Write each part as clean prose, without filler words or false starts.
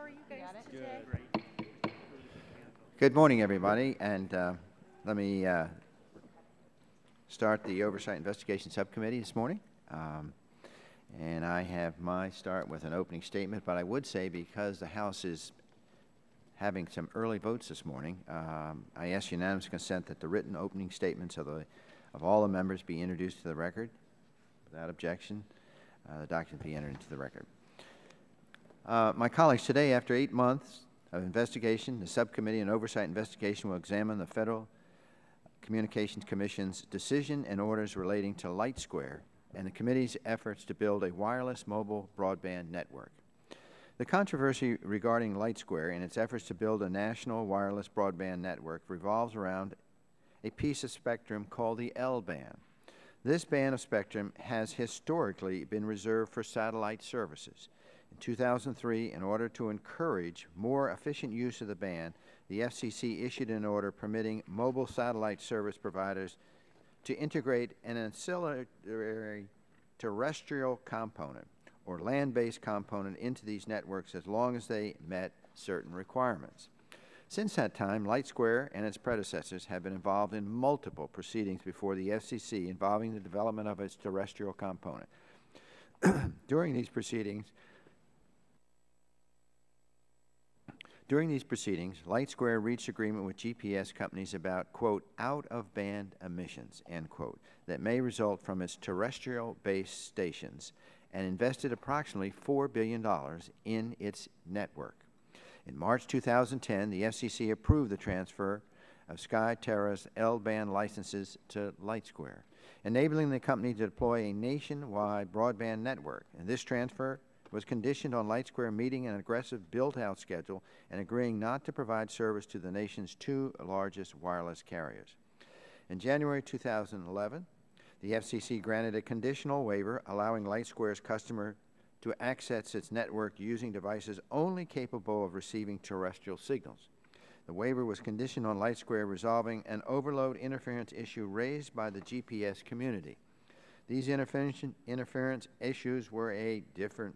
are you guys today? Good morning, everybody, and let me start the Oversight Investigation Subcommittee this morning. And I have my start with an opening statement, but I would say because the House is having some early votes this morning, I ask unanimous consent that the written opening statements of all the members be introduced to the record. Without objection, the document be entered into the record. My colleagues, today, after 8 months of investigation, the Subcommittee on Oversight Investigation will examine the Federal Communications Commission's decision and orders relating to LightSquared and the committee's efforts to build a wireless mobile broadband network. The controversy regarding LightSquared and its efforts to build a national wireless broadband network revolves around a piece of spectrum called the L-band. This band of spectrum has historically been reserved for satellite services. In 2003, in order to encourage more efficient use of the band, the FCC issued an order permitting mobile satellite service providers to integrate an ancillary terrestrial component or land-based component into these networks as long as they met certain requirements. Since that time, LightSquared and its predecessors have been involved in multiple proceedings before the FCC involving the development of its terrestrial component. During these proceedings, LightSquared reached agreement with GPS companies about, quote, out-of-band emissions, end quote, that may result from its terrestrial-based stations and invested approximately $4 billion in its network. In March 2010, the FCC approved the transfer of SkyTerra's L-band licenses to LightSquared, enabling the company to deploy a nationwide broadband network. And this transfer was conditioned on LightSquared meeting an aggressive build-out schedule and agreeing not to provide service to the nation's 2 largest wireless carriers. In January 2011, the FCC granted a conditional waiver allowing LightSquared's customer to access its network using devices only capable of receiving terrestrial signals. The waiver was conditioned on LightSquared resolving an overload interference issue raised by the GPS community. These interference issues were a different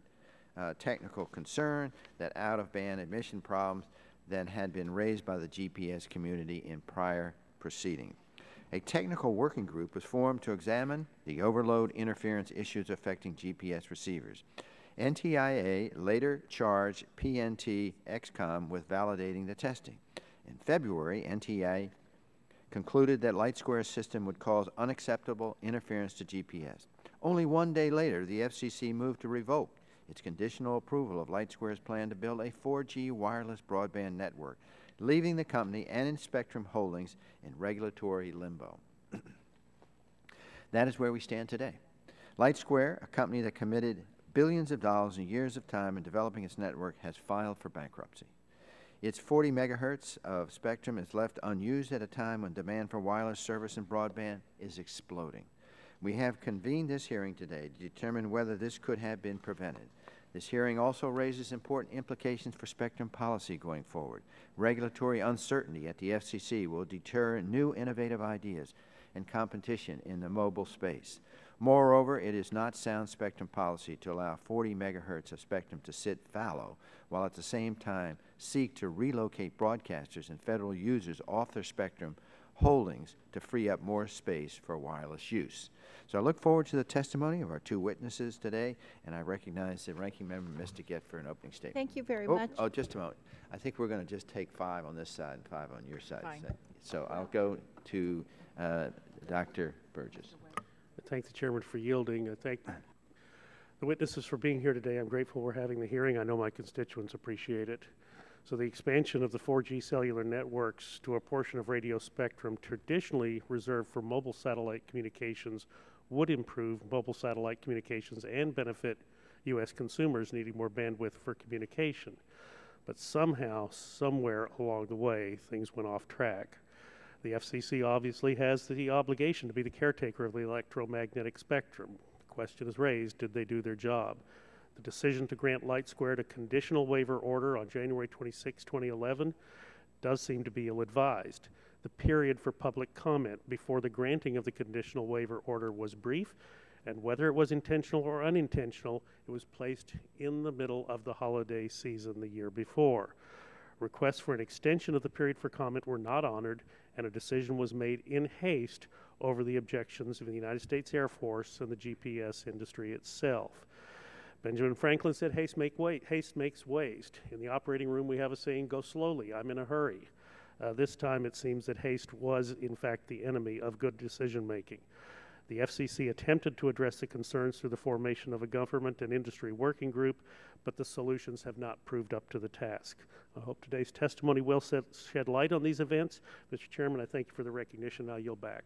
technical concern that out-of-band emission problems that had been raised by the GPS community in prior proceedings. A technical working group was formed to examine the overload interference issues affecting GPS receivers. NTIA later charged PNT XCOM with validating the testing. In February, NTIA concluded that LightSquared's system would cause unacceptable interference to GPS. Only 1 day later, the FCC moved to revoke its conditional approval of LightSquared's plan to build a 4G wireless broadband network, leaving the company and its spectrum holdings in regulatory limbo. That is where we stand today. LightSquared, a company that committed billions of dollars and years of time in developing its network, has filed for bankruptcy. Its 40 megahertz of spectrum is left unused at a time when demand for wireless service and broadband is exploding. We have convened this hearing today to determine whether this could have been prevented. This hearing also raises important implications for spectrum policy going forward. Regulatory uncertainty at the FCC will deter new innovative ideas and competition in the mobile space. Moreover, it is not sound spectrum policy to allow 40 megahertz of spectrum to sit fallow, while at the same time seek to relocate broadcasters and federal users off their spectrum holdings to free up more space for wireless use. So I look forward to the testimony of our 2 witnesses today, and I recognize the Ranking Member, Mr. Gitt, for an opening statement. Thank you very much. Oh, just a moment. I think we're going to just take 5 on this side and 5 on your side. Fine. So I'll go to Dr. Burgess. I thank the chairman for yielding. I thank the witnesses for being here today. I'm grateful we're having the hearing. I know my constituents appreciate it. So the expansion of the 4G cellular networks to a portion of radio spectrum traditionally reserved for mobile satellite communications would improve mobile satellite communications and benefit U.S. consumers needing more bandwidth for communication. But somehow, somewhere along the way, things went off track. The FCC obviously has the obligation to be the caretaker of the electromagnetic spectrum. The question is raised, did they do their job? The decision to grant LightSquared a conditional waiver order on January 26, 2011 does seem to be ill-advised. The period for public comment before the granting of the conditional waiver order was brief, And whether it was intentional or unintentional, it was placed in the middle of the holiday season the year before. Requests for an extension of the period for comment were not honored, and a decision was made in haste over the objections of the United States Air Force and the GPS industry itself. Benjamin Franklin said, haste makes waste. In the operating room, we have a saying, go slowly, I'm in a hurry. This time it seems that haste was, in fact, the enemy of good decision-making. The FCC attempted to address the concerns through the formation of a government and industry working group, but the solutions have not proved up to the task. I hope today's testimony will shed light on these events. Mr. Chairman, I thank you for the recognition. Now yield back.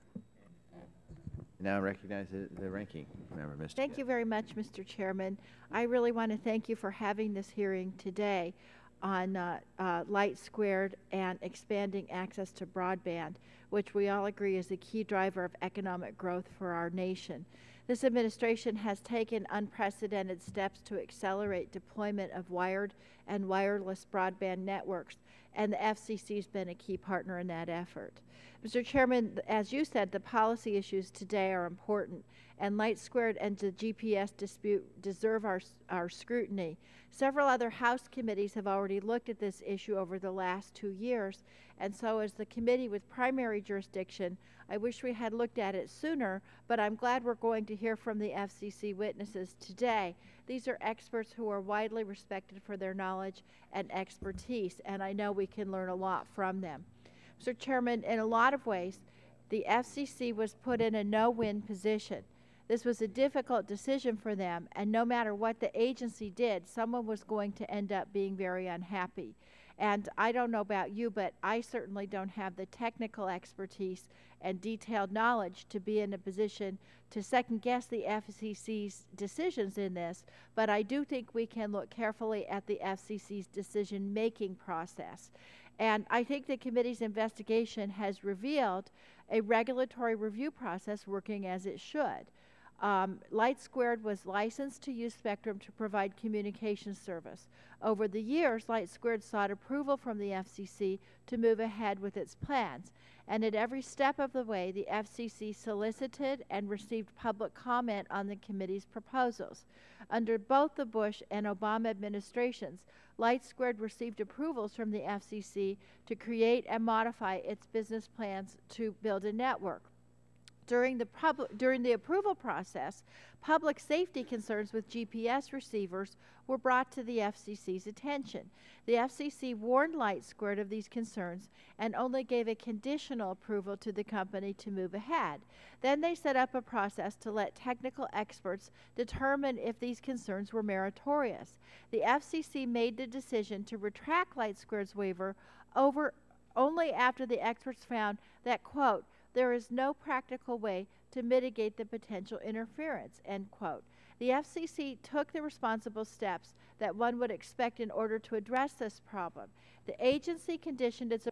Now recognize the ranking member, Mr. Thank you very much, Mr. Chairman. I really want to thank you for having this hearing today on LightSquared and expanding access to broadband, which we all agree is a key driver of economic growth for our nation. This administration has taken unprecedented steps to accelerate deployment of wired and wireless broadband networks, and the FCC has been a key partner in that effort. Mr. Chairman, as you said, the policy issues today are important, and LightSquared and the GPS dispute deserve our scrutiny. Several other House committees have already looked at this issue over the last 2 years, and so as the committee with primary jurisdiction, I wish we had looked at it sooner, but I'm glad we're going to hear from the FCC witnesses today. These are experts who are widely respected for their knowledge and expertise, and I know we can learn a lot from them. Mr. Chairman, in a lot of ways, the FCC was put in a no-win position. This was a difficult decision for them, and no matter what the agency did, someone was going to end up being very unhappy. And I don't know about you, but I certainly don't have the technical expertise and detailed knowledge to be in a position to second-guess the FCC's decisions in this, but I do think we can look carefully at the FCC's decision-making process. And I think the committee's investigation has revealed a regulatory review process working as it should. LightSquared was licensed to use spectrum to provide communication service. Over the years, LightSquared sought approval from the FCC to move ahead with its plans. And at every step of the way, the FCC solicited and received public comment on the committee's proposals. Under both the Bush and Obama administrations, LightSquared received approvals from the FCC to create and modify its business plans to build a network. During the approval process, public safety concerns with GPS receivers were brought to the FCC's attention. The FCC warned LightSquared of these concerns and only gave a conditional approval to the company to move ahead. Then they set up a process to let technical experts determine if these concerns were meritorious. The FCC made the decision to retract LightSquared's waiver only after the experts found that, quote, there is no practical way to mitigate the potential interference, end quote. The FCC took the responsible steps that one would expect in order to address this problem. The agency conditioned its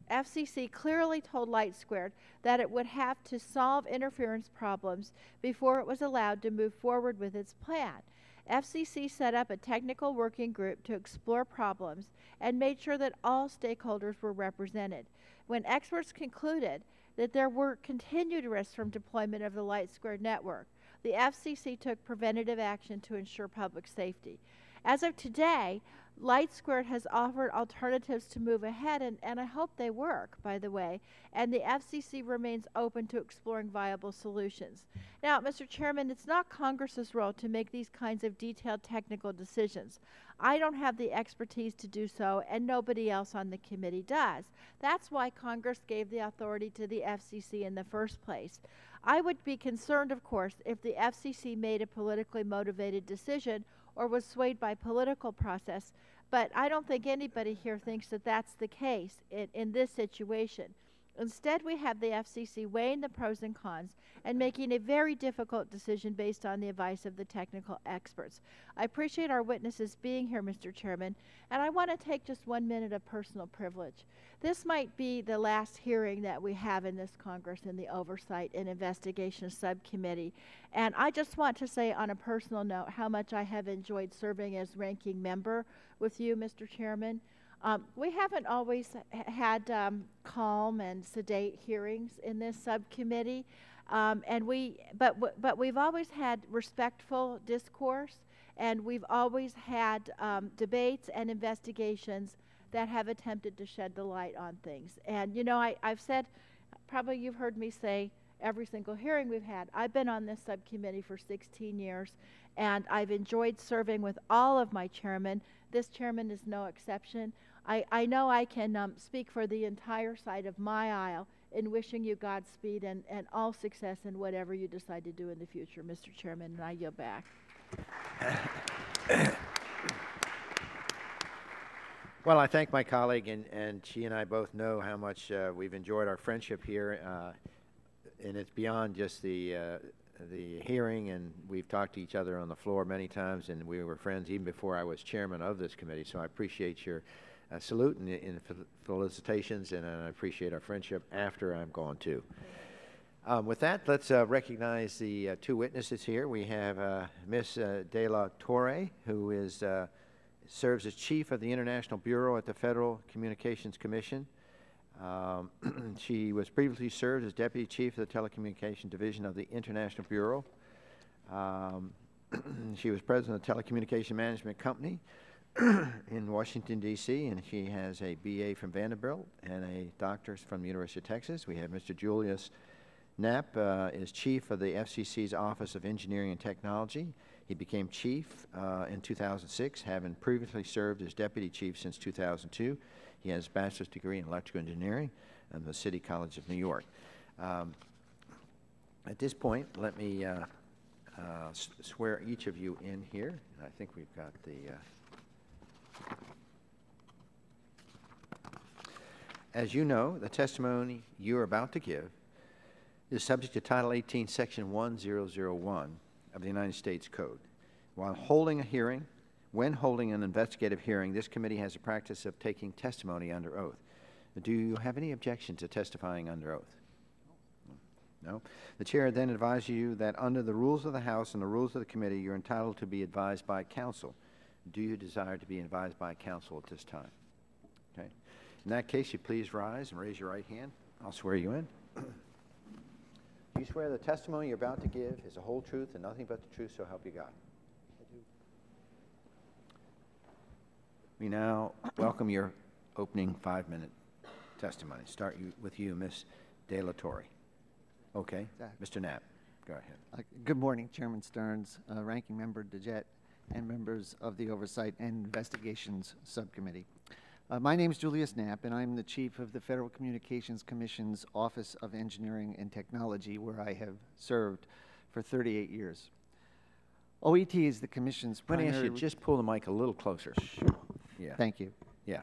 FCC clearly told LightSquared that it would have to solve interference problems before it was allowed to move forward with its plan. FCC set up a technical working group to explore problems and made sure that all stakeholders were represented. When experts concluded that there were continued risks from deployment of the LightSquared network, the FCC took preventative action to ensure public safety. As of today, LightSquared has offered alternatives to move ahead, and I hope they work, by the way, and the FCC remains open to exploring viable solutions. Now, Mr. Chairman, it's not Congress's role to make these kinds of detailed technical decisions. I don't have the expertise to do so, and nobody else on the committee does. That's why Congress gave the authority to the FCC in the first place. I would be concerned, of course, if the FCC made a politically motivated decision or was swayed by political process, but I don't think anybody here thinks that that's the case in this situation. Instead, we have the FCC weighing the pros and cons and making a very difficult decision based on the advice of the technical experts. I appreciate our witnesses being here, Mr. Chairman, and I want to take just 1 minute of personal privilege. This might be the last hearing that we have in this Congress in the Oversight and Investigation Subcommittee, and I just want to say on a personal note how much I have enjoyed serving as ranking member with you, Mr. Chairman. We haven't always had calm and sedate hearings in this subcommittee, but we've always had respectful discourse, and we've always had debates and investigations that have attempted to shed the light on things. And you know, I've said, probably you've heard me say every single hearing we've had, I've been on this subcommittee for 16 years, and I've enjoyed serving with all of my chairmen. This chairman is no exception. I know I can speak for the entire side of my aisle in wishing you Godspeed and all success in whatever you decide to do in the future, Mr. Chairman, and I yield back. Well, I thank my colleague, and she and I both know how much we've enjoyed our friendship here, and it's beyond just the hearing, and we've talked to each other on the floor many times, and we were friends even before I was chairman of this committee, so I appreciate your salute and felicitations, and I appreciate our friendship after I'm gone too. With that, let's recognize the two witnesses here. We have Ms. De La Torre, who is serves as chief of the International Bureau at the Federal Communications Commission. She was previously served as deputy chief of the Telecommunication Division of the International Bureau. She was president of the Telecommunication Management Company in Washington, D.C., and she has a B.A. from Vanderbilt and a doctorate from the University of Texas. We have Mr. Julius Knapp, is chief of the FCC's Office of Engineering and Technology. He became chief in 2006, having previously served as deputy chief since 2002. He has a bachelor's degree in electrical engineering from the City College of New York. At this point, let me swear each of you in here. I think we've got the... As you know, the testimony you are about to give is subject to Title 18, Section 1001 of the United States Code. When holding an investigative hearing, this committee has a practice of taking testimony under oath. Do you have any objection to testifying under oath? No? The chair then advises you that under the rules of the House and the rules of the committee, you're entitled to be advised by counsel. Do you desire to be advised by counsel at this time? Okay. In that case, you please rise and raise your right hand. I'll swear you in. Do you swear the testimony you're about to give is the whole truth and nothing but the truth, so help you God? I do. We now welcome your opening 5-minute testimony. Start with you, Ms. De La Torre. Okay. Mr. Knapp, go ahead. Good morning, Chairman Stearns, Ranking Member DeJette, and members of the Oversight and Investigations Subcommittee. My name is Julius Knapp, and I'm the Chief of the Federal Communications Commission's Office of Engineering and Technology, where I have served for 38 years. OET is the Commission's primary... I'm going to ask you, just pull the mic a little closer. Yeah. Thank you. Yeah.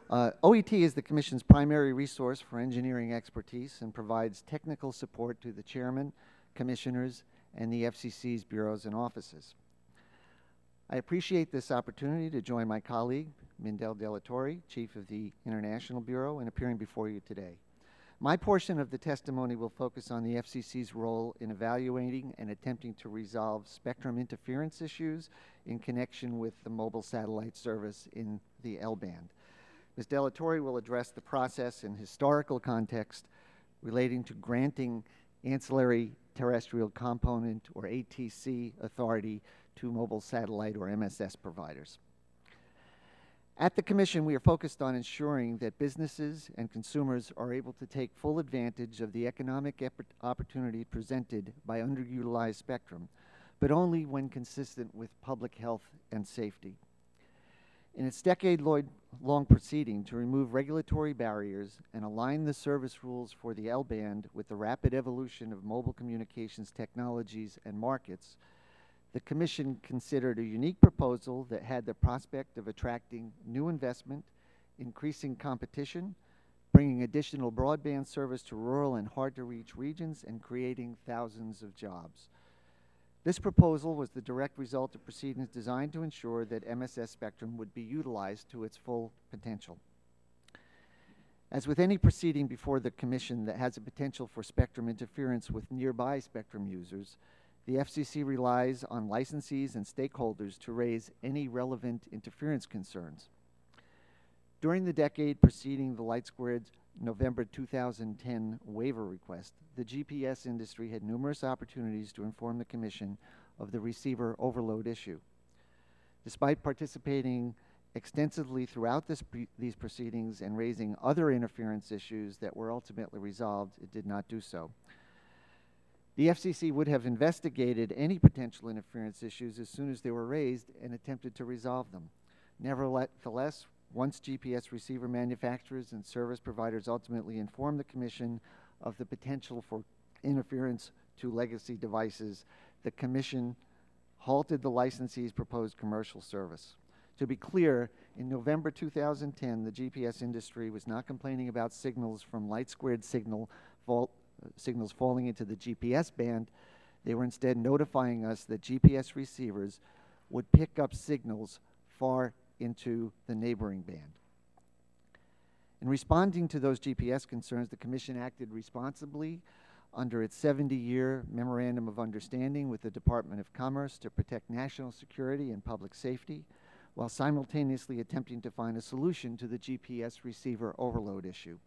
OET is the Commission's primary resource for engineering expertise and provides technical support to the Chairman, Commissioners, and the FCC's bureaus and offices. I appreciate this opportunity to join my colleague, Mindell De La Torre, Chief of the International Bureau, in appearing before you today. My portion of the testimony will focus on the FCC's role in evaluating and attempting to resolve spectrum interference issues in connection with the mobile satellite service in the L-band. Ms. De La Torre will address the process in historical context relating to granting ancillary terrestrial component, or ATC, authority to mobile satellite or MSS providers. At the Commission, we are focused on ensuring that businesses and consumers are able to take full advantage of the economic opportunity presented by underutilized spectrum, but only when consistent with public health and safety. In its decade-long proceeding to remove regulatory barriers and align the service rules for the L-band with the rapid evolution of mobile communications technologies and markets, the Commission considered a unique proposal that had the prospect of attracting new investment, increasing competition, bringing additional broadband service to rural and hard-to-reach regions, and creating thousands of jobs. This proposal was the direct result of proceedings designed to ensure that MSS spectrum would be utilized to its full potential. As with any proceeding before the Commission that has a potential for spectrum interference with nearby spectrum users, the FCC relies on licensees and stakeholders to raise any relevant interference concerns. During the decade preceding the LightSquared's November 2010 waiver request, the GPS industry had numerous opportunities to inform the Commission of the receiver overload issue. Despite participating extensively throughout these proceedings and raising other interference issues that were ultimately resolved, it did not do so. The FCC would have investigated any potential interference issues as soon as they were raised and attempted to resolve them. Nevertheless, once GPS receiver manufacturers and service providers ultimately informed the Commission of the potential for interference to legacy devices, the Commission halted the licensee's proposed commercial service. To be clear, in November 2010, the GPS industry was not complaining about signals from LightSquared signals falling into the GPS band. They were instead notifying us that GPS receivers would pick up signals far into the neighboring band. In responding to those GPS concerns, the Commission acted responsibly under its 70-year Memorandum of Understanding with the Department of Commerce to protect national security and public safety, while simultaneously attempting to find a solution to the GPS receiver overload issue.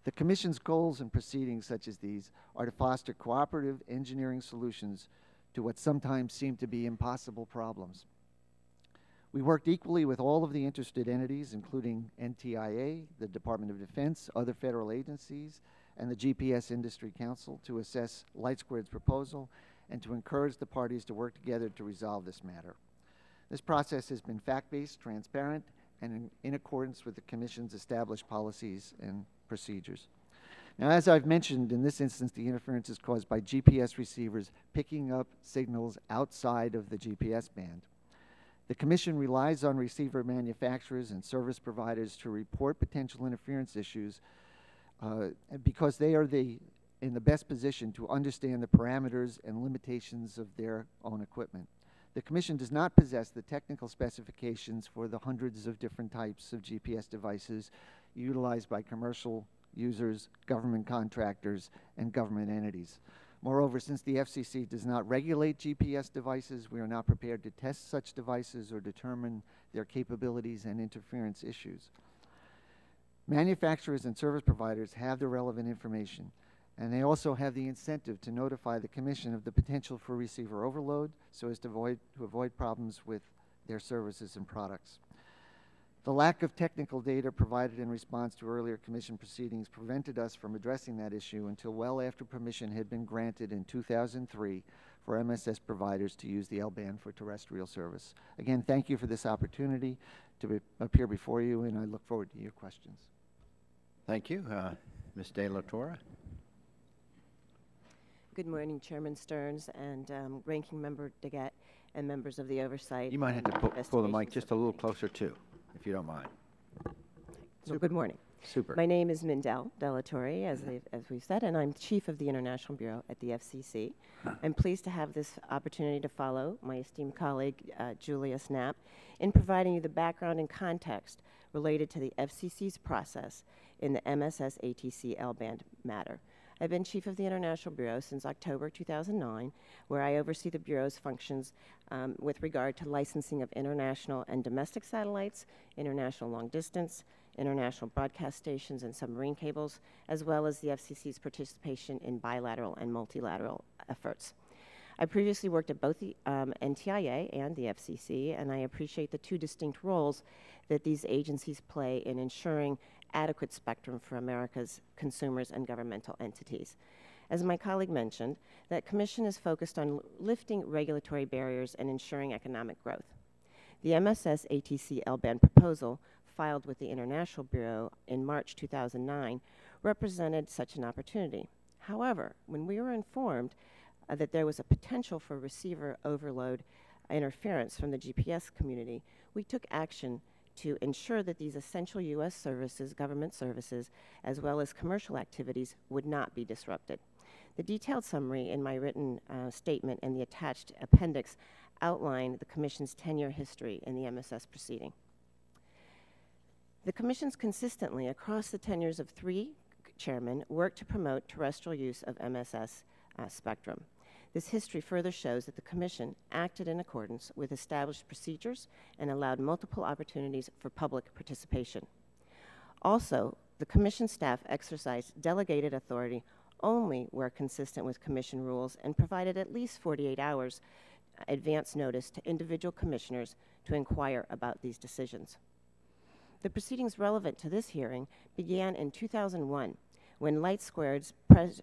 The Commission's goals in proceedings such as these are to foster cooperative engineering solutions to what sometimes seem to be impossible problems. We worked equally with all of the interested entities, including NTIA, the Department of Defense, other federal agencies, and the GPS Industry Council, to assess LightSquared's proposal and to encourage the parties to work together to resolve this matter. This process has been fact-based, transparent, and in accordance with the Commission's established policies and procedures. Now, as I've mentioned, in this instance, the interference is caused by GPS receivers picking up signals outside of the GPS band. The Commission relies on receiver manufacturers and service providers to report potential interference issues because they are in the best position to understand the parameters and limitations of their own equipment. The Commission does not possess the technical specifications for the hundreds of different types of GPS devices utilized by commercial users, government contractors, and government entities. Moreover, since the FCC does not regulate GPS devices, we are not prepared to test such devices or determine their capabilities and interference issues. Manufacturers and service providers have the relevant information, and they also have the incentive to notify the Commission of the potential for receiver overload so as to avoid problems with their services and products. The lack of technical data provided in response to earlier Commission proceedings prevented us from addressing that issue until well after permission had been granted in 2003 for MSS providers to use the L-band for terrestrial service. Again, thank you for this opportunity to appear before you, and I look forward to your questions. Thank you. Ms. De La Torre. Good morning, Chairman Stearns and Ranking Member Daggett and members of the Oversight. You might have to pull the mic just a little closer, too, if you don't mind. So good morning. Super. My name is Mindell De La Torre, as we've said, and I'm Chief of the International Bureau at the FCC. I'm pleased to have this opportunity to follow my esteemed colleague, Julia Snapp, in providing you the background and context related to the FCC's process in the MSS ATC L-band matter. I've been Chief of the International Bureau since October 2009, where I oversee the Bureau's functions with regard to licensing of international and domestic satellites, international long distance, international broadcast stations and submarine cables, as well as the FCC's participation in bilateral and multilateral efforts. I previously worked at both the NTIA and the FCC, and I appreciate the two distinct roles that these agencies play in ensuring adequate spectrum for America's consumers and governmental entities. As my colleague mentioned, that Commission is focused on lifting regulatory barriers and ensuring economic growth. The MSS ATC L-band proposal, filed with the International Bureau in March 2009, represented such an opportunity. However, when we were informed that there was a potential for receiver overload interference from the GPS community, we took action to ensure that these essential U.S. services, government services, as well as commercial activities would not be disrupted. The detailed summary in my written statement and the attached appendix outline the Commission's 10-year history in the MSS proceeding. The Commission's consistently, across the tenures of 3 chairmen, worked to promote terrestrial use of MSS spectrum. This history further shows that the Commission acted in accordance with established procedures and allowed multiple opportunities for public participation. Also, the Commission staff exercised delegated authority only where consistent with Commission rules and provided at least 48 hours advance notice to individual commissioners to inquire about these decisions. The proceedings relevant to this hearing began in 2001 when LightSquared's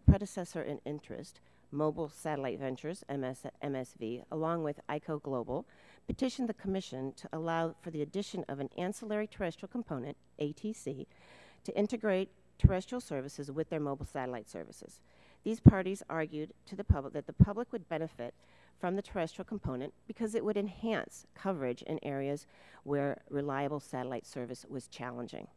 predecessor in interest, Mobile Satellite Ventures, MSV, along with ICO Global, petitioned the Commission to allow for the addition of an ancillary terrestrial component, ATC, to integrate terrestrial services with their mobile satellite services. These parties argued to the public that the public would benefit from the terrestrial component because it would enhance coverage in areas where reliable satellite service was challenging.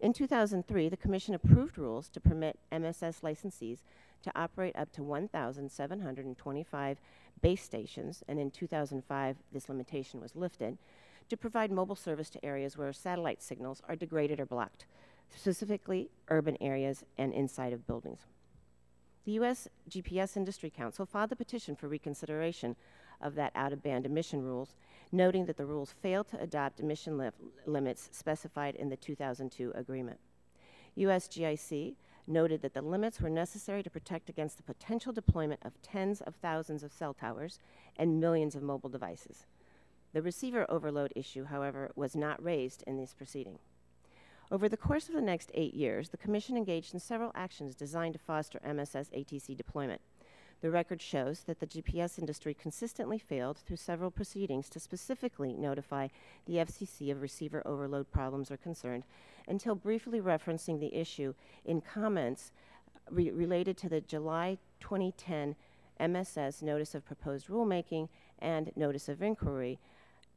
In 2003, the Commission approved rules to permit MSS licensees to operate up to 1,725 base stations, and in 2005, this limitation was lifted, to provide mobile service to areas where satellite signals are degraded or blocked, specifically urban areas and inside of buildings. The U.S. GPS Industry Council filed a petition for reconsideration of that out-of-band emission rules, noting that the rules failed to adopt emission limits specified in the 2002 agreement. USGIC noted that the limits were necessary to protect against the potential deployment of tens of thousands of cell towers and millions of mobile devices. The receiver overload issue, however, was not raised in this proceeding. Over the course of the next 8 years, the Commission engaged in several actions designed to foster MSS ATC deployment. The record shows that the GPS industry consistently failed through several proceedings to specifically notify the FCC of receiver overload problems or concerns, until briefly referencing the issue in comments related to the July 2010 MSS Notice of Proposed Rulemaking and Notice of Inquiry,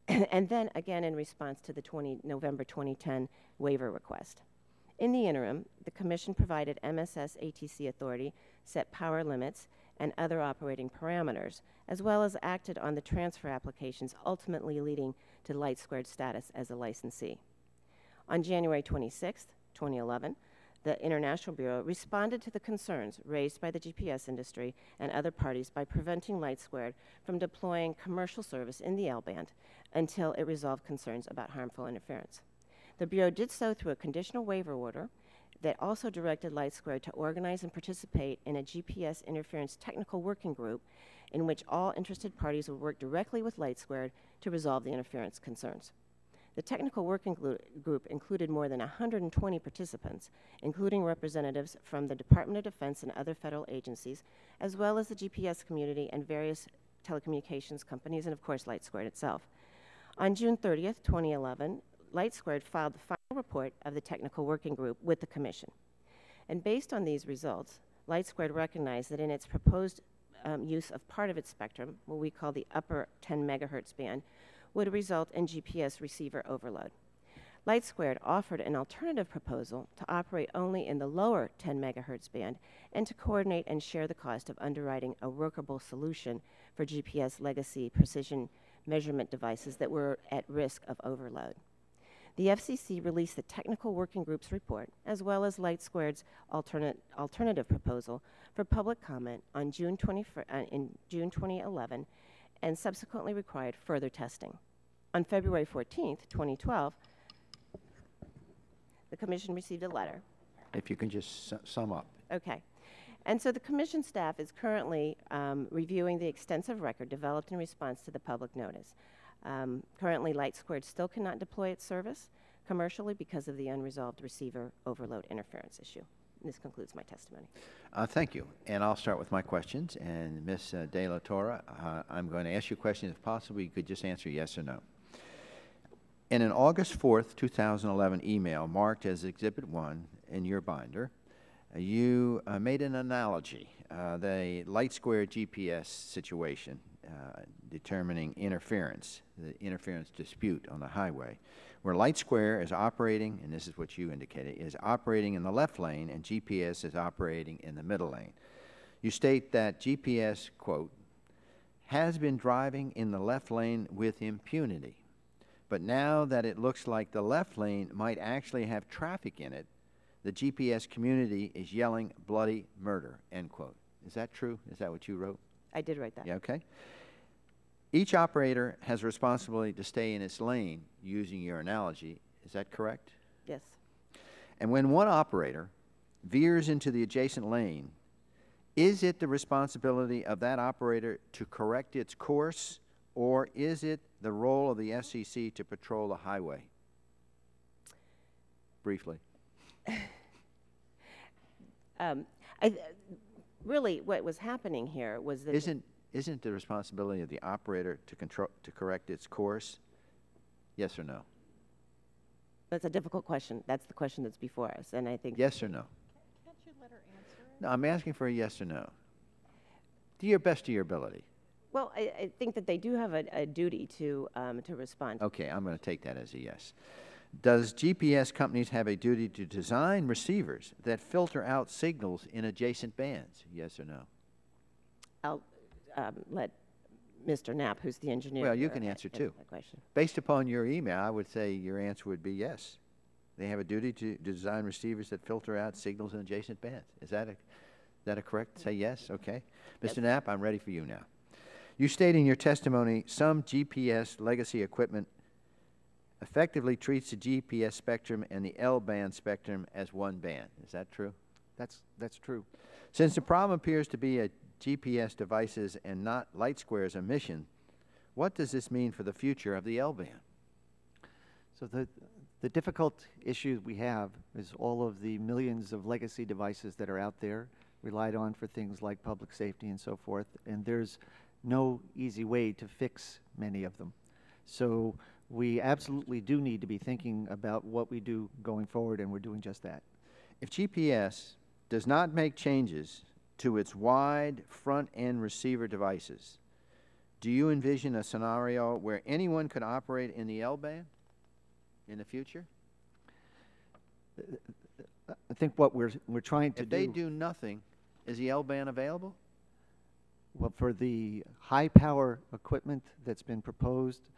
and then again in response to the November 2010 waiver request. In the interim, the Commission provided MSS ATC authority, set power limits, and other operating parameters, as well as acted on the transfer applications, ultimately leading to LightSquared status as a licensee. On January 26, 2011, the International Bureau responded to the concerns raised by the GPS industry and other parties by preventing LightSquared from deploying commercial service in the L-band until it resolved concerns about harmful interference. The Bureau did so through a conditional waiver order that also directed LightSquared to organize and participate in a GPS interference technical working group in which all interested parties would work directly with LightSquared to resolve the interference concerns. The technical working group included more than 120 participants, including representatives from the Department of Defense and other federal agencies, as well as the GPS community and various telecommunications companies, and of course LightSquared itself. On June 30th, 2011, LightSquared filed the final report of the technical working group with the Commission. And based on these results, LightSquared recognized that in its proposed use of part of its spectrum, what we call the upper 10 megahertz band, would result in GPS receiver overload. LightSquared offered an alternative proposal to operate only in the lower 10 megahertz band and to coordinate and share the cost of underwriting a workable solution for GPS legacy precision measurement devices that were at risk of overload. The FCC released the technical working group's report, as well as LightSquared's alternative proposal, for public comment on June 2011, and subsequently required further testing. On February 14th, 2012, the Commission received a letter. If you can just sum up. Okay. And so the Commission staff is currently reviewing the extensive record developed in response to the public notice. Currently, LightSquared still cannot deploy its service commercially because of the unresolved receiver overload interference issue. This concludes my testimony. Thank you. And I'll start with my questions. And Ms. De La Torre, I'm going to ask you a question. If possible, you could just answer yes or no. In an August 4th, 2011 email marked as Exhibit 1 in your binder, you made an analogy, the LightSquared GPS situation, determining interference, the interference dispute on the highway, where LightSquared is operating, and this is what you indicated, is operating in the left lane and GPS is operating in the middle lane. You state that GPS, quote, has been driving in the left lane with impunity, but now that it looks like the left lane might actually have traffic in it, the GPS community is yelling bloody murder, end quote. Is that true? Is that what you wrote? I did write that. Yeah, okay. Each operator has a responsibility to stay in its lane, using your analogy. Is that correct? Yes. And when one operator veers into the adjacent lane, is it the responsibility of that operator to correct its course, or is it the role of the FCC to patrol the highway? Briefly. Really, what was happening here was that Isn't the responsibility of the operator to correct its course? Yes or no? that's a difficult question. That's the question that's before us, and I think Yes or no? Can't you let her answer it? No, I'm asking for a yes or no. To your best of your ability. Well, I think that they do have a duty to respond. Okay, I'm going to take that as a yes. Does GPS companies have a duty to design receivers that filter out signals in adjacent bands? Yes or no? I'll let Mr. Knapp, who's the engineer. Well, you here, can answer too. that question. Based upon your email, I would say your answer would be yes. They have a duty to design receivers that filter out signals in adjacent bands. Is that a correct? Say yes? Okay. Mr. Knapp, I'm ready for you now. You state in your testimony some GPS legacy equipment effectively treats the GPS spectrum and the L-band spectrum as one band. Is that true? That's true. Since the problem appears to be a GPS devices and not LightSquared's emission, what does this mean for the future of the L-band? So the difficult issue we have is all of the millions of legacy devices that are out there, relied on for things like public safety and so forth, and there's no easy way to fix many of them. So we absolutely do need to be thinking about what we do going forward, and we're doing just that. If GPS does not make changes to its wide front-end receiver devices, do you envision a scenario where anyone could operate in the L-band in the future? I think what we're trying to If they do nothing, is the L-band available? well, for the high power equipment that's been proposed,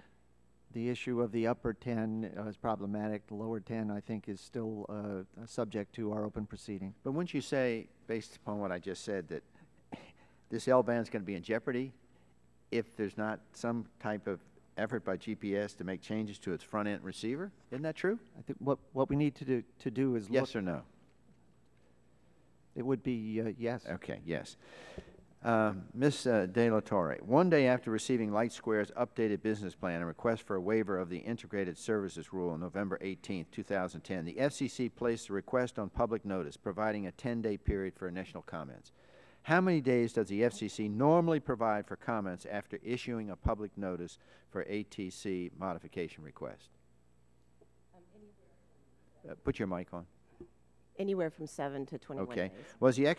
the issue of the upper 10 is problematic. The lower 10, I think, is still subject to our open proceeding. But wouldn't you say, based upon what I just said, that this L-band is going to be in jeopardy if there's not some type of effort by GPS to make changes to its front-end receiver? Isn't that true? I think what we need to do is Yes or no? It would be yes. Okay, yes. Ms. De La Torre, one day after receiving LightSquared's updated business plan and request for a waiver of the Integrated Services Rule on November 18, 2010, the FCC placed a request on public notice, providing a 10-day period for initial comments. How many days does the FCC normally provide for comments after issuing a public notice for ATC modification request? Put your mic on. Anywhere from 7 to 21 Okay. days. Was the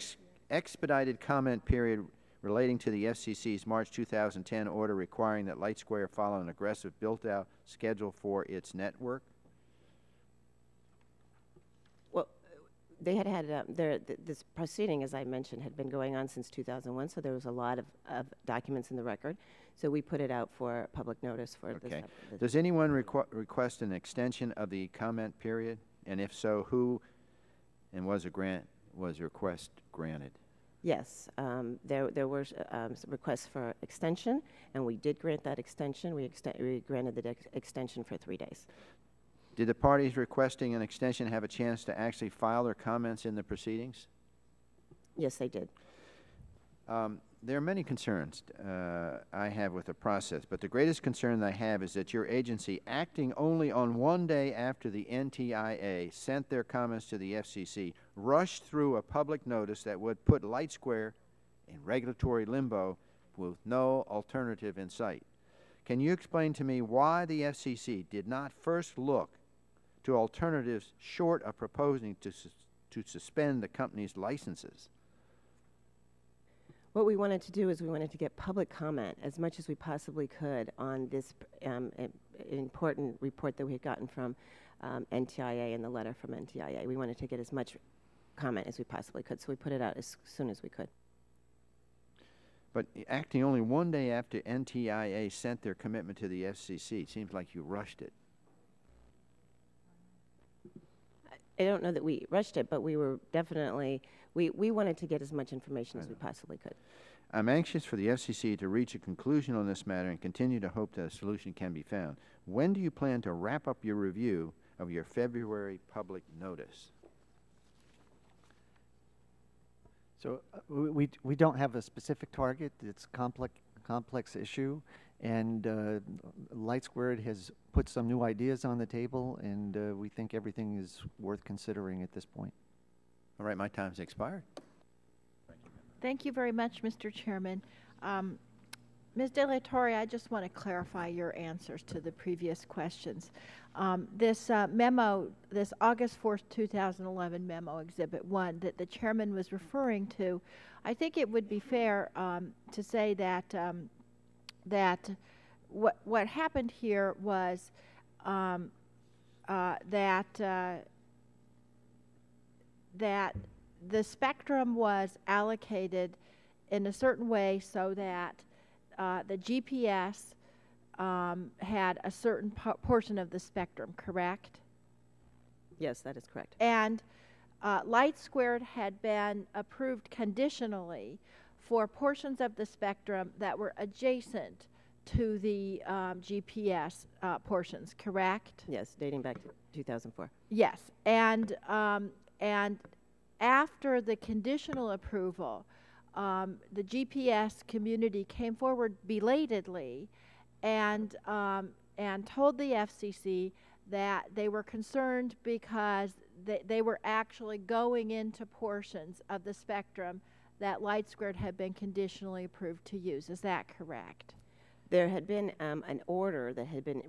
expedited comment period relating to the FCC's March 2010 order requiring that LightSquared follow an aggressive built-out schedule for its network? Well, they had this proceeding, as I mentioned, had been going on since 2001, so there was a lot of documents in the record. So we put it out for public notice for Okay. this. Does anyone request an extension of the comment period? And if so, who? And was the request granted? Yes, there were some requests for extension, and we did grant that extension. We granted the extension for 3 days. Did the parties requesting an extension have a chance to actually file their comments in the proceedings? Yes, they did. There are many concerns I have with the process, but the greatest concern I have is that your agency, acting only on one day after the NTIA sent their comments to the FCC, rushed through a public notice that would put LightSquared in regulatory limbo with no alternative in sight. Can you explain to me why the FCC did not first look to alternatives short of proposing to suspend the company's licenses? What we wanted to do is we wanted to get public comment as much as we possibly could on this important report that we had gotten from NTIA and the letter from NTIA. We wanted to get as much comment as we possibly could, so we put it out as soon as we could. But acting only one day after NTIA sent their commitment to the FCC, it seems like you rushed it. I don't know that we rushed it, but we were definitely, we wanted to get as much information as we possibly could. I'm anxious for the FCC to reach a conclusion on this matter and continue to hope that a solution can be found. When do you plan to wrap up your review of your February public notice? So we don't have a specific target. It's a complex issue, and LightSquared has put some new ideas on the table, and we think everything is worth considering at this point. All right, my time's expired. Thank you very much, Mr. Chairman. Ms. De La Torre, I just want to clarify your answers to the previous questions. This memo, this August 4th, 2011 memo, Exhibit 1, that the chairman was referring to, I think it would be fair to say that what happened here was that the spectrum was allocated in a certain way so that the GPS had a certain portion of the spectrum, correct? Yes, that is correct. And LightSquared had been approved conditionally for portions of the spectrum that were adjacent to the GPS portions, correct? Yes, dating back to 2004. Yes, and after the conditional approval, the GPS community came forward belatedly and told the FCC that they were concerned because they were actually going into portions of the spectrum that LightSquared had been conditionally approved to use. Is that correct? There had been an order that had been,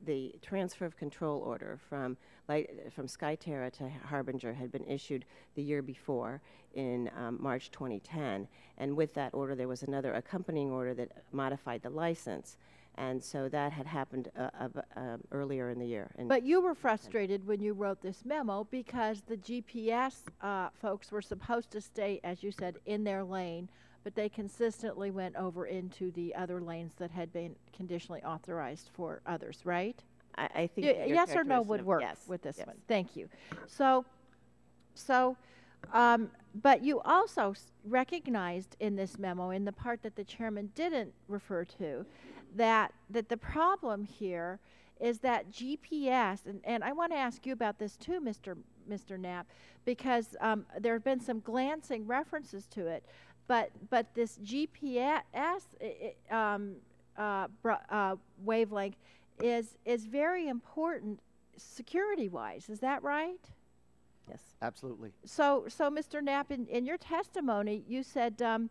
the transfer of control order from Skyterra to Harbinger had been issued the year before in March 2010. And with that order, there was another accompanying order that modified the license. And so that had happened earlier in the year. But you were frustrated when you wrote this memo because the GPS folks were supposed to stay, as you said, in their lane, but they consistently went over into the other lanes that had been conditionally authorized for others, right? I think yes or no would work with this one. Thank you. But you also recognized in this memo, in the part that the chairman didn't refer to, that the problem here is that GPS, and I want to ask you about this too, Mr. Knapp, because there have been some glancing references to it, but this GPS wavelength is very important security-wise. Is that right? Yes. Absolutely. So Mr. Knapp, in your testimony, you said that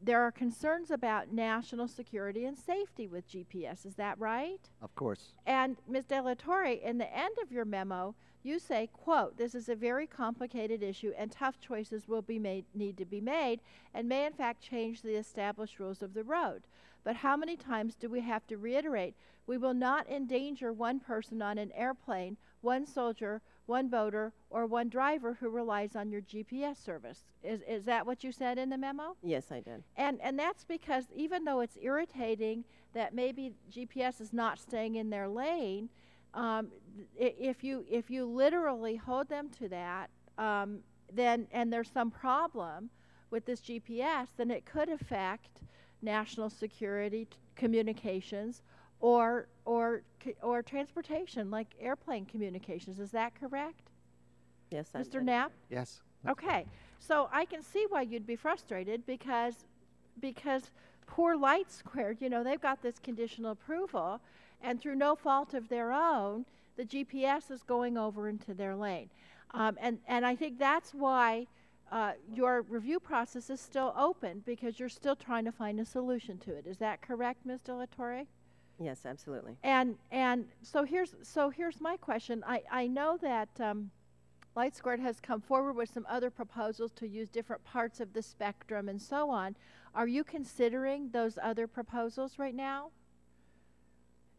there are concerns about national security and safety with GPS. Is that right? Of course. And Ms. De La Torre, in the end of your memo, you say, quote, "This is a very complicated issue and tough choices will need to be made and may in fact change the established rules of the road. But how many times do we have to reiterate, we will not endanger one person on an airplane, one soldier, one voter, or one driver who relies on your GPS service." Is that what you said in the memo? Yes, I did. And that's because even though it's irritating that maybe GPS is not staying in their lane, if you literally hold them to that, then and there's some problem with this GPS, then it could affect national security, communications, or transportation, like airplane communications. Is that correct? Yes, Mr. Knapp? Yes. Okay. So I can see why you'd be frustrated because poor LightSquared, you know, they've got this conditional approval, and through no fault of their own, the GPS is going over into their lane. And I think that's why your review process is still open, because you're still trying to find a solution to it. Is that correct, Ms. De La Torre? Yes, absolutely. And so here's my question. I know that LightSquared has come forward with some other proposals to use different parts of the spectrum and so on. Are you considering those other proposals right now?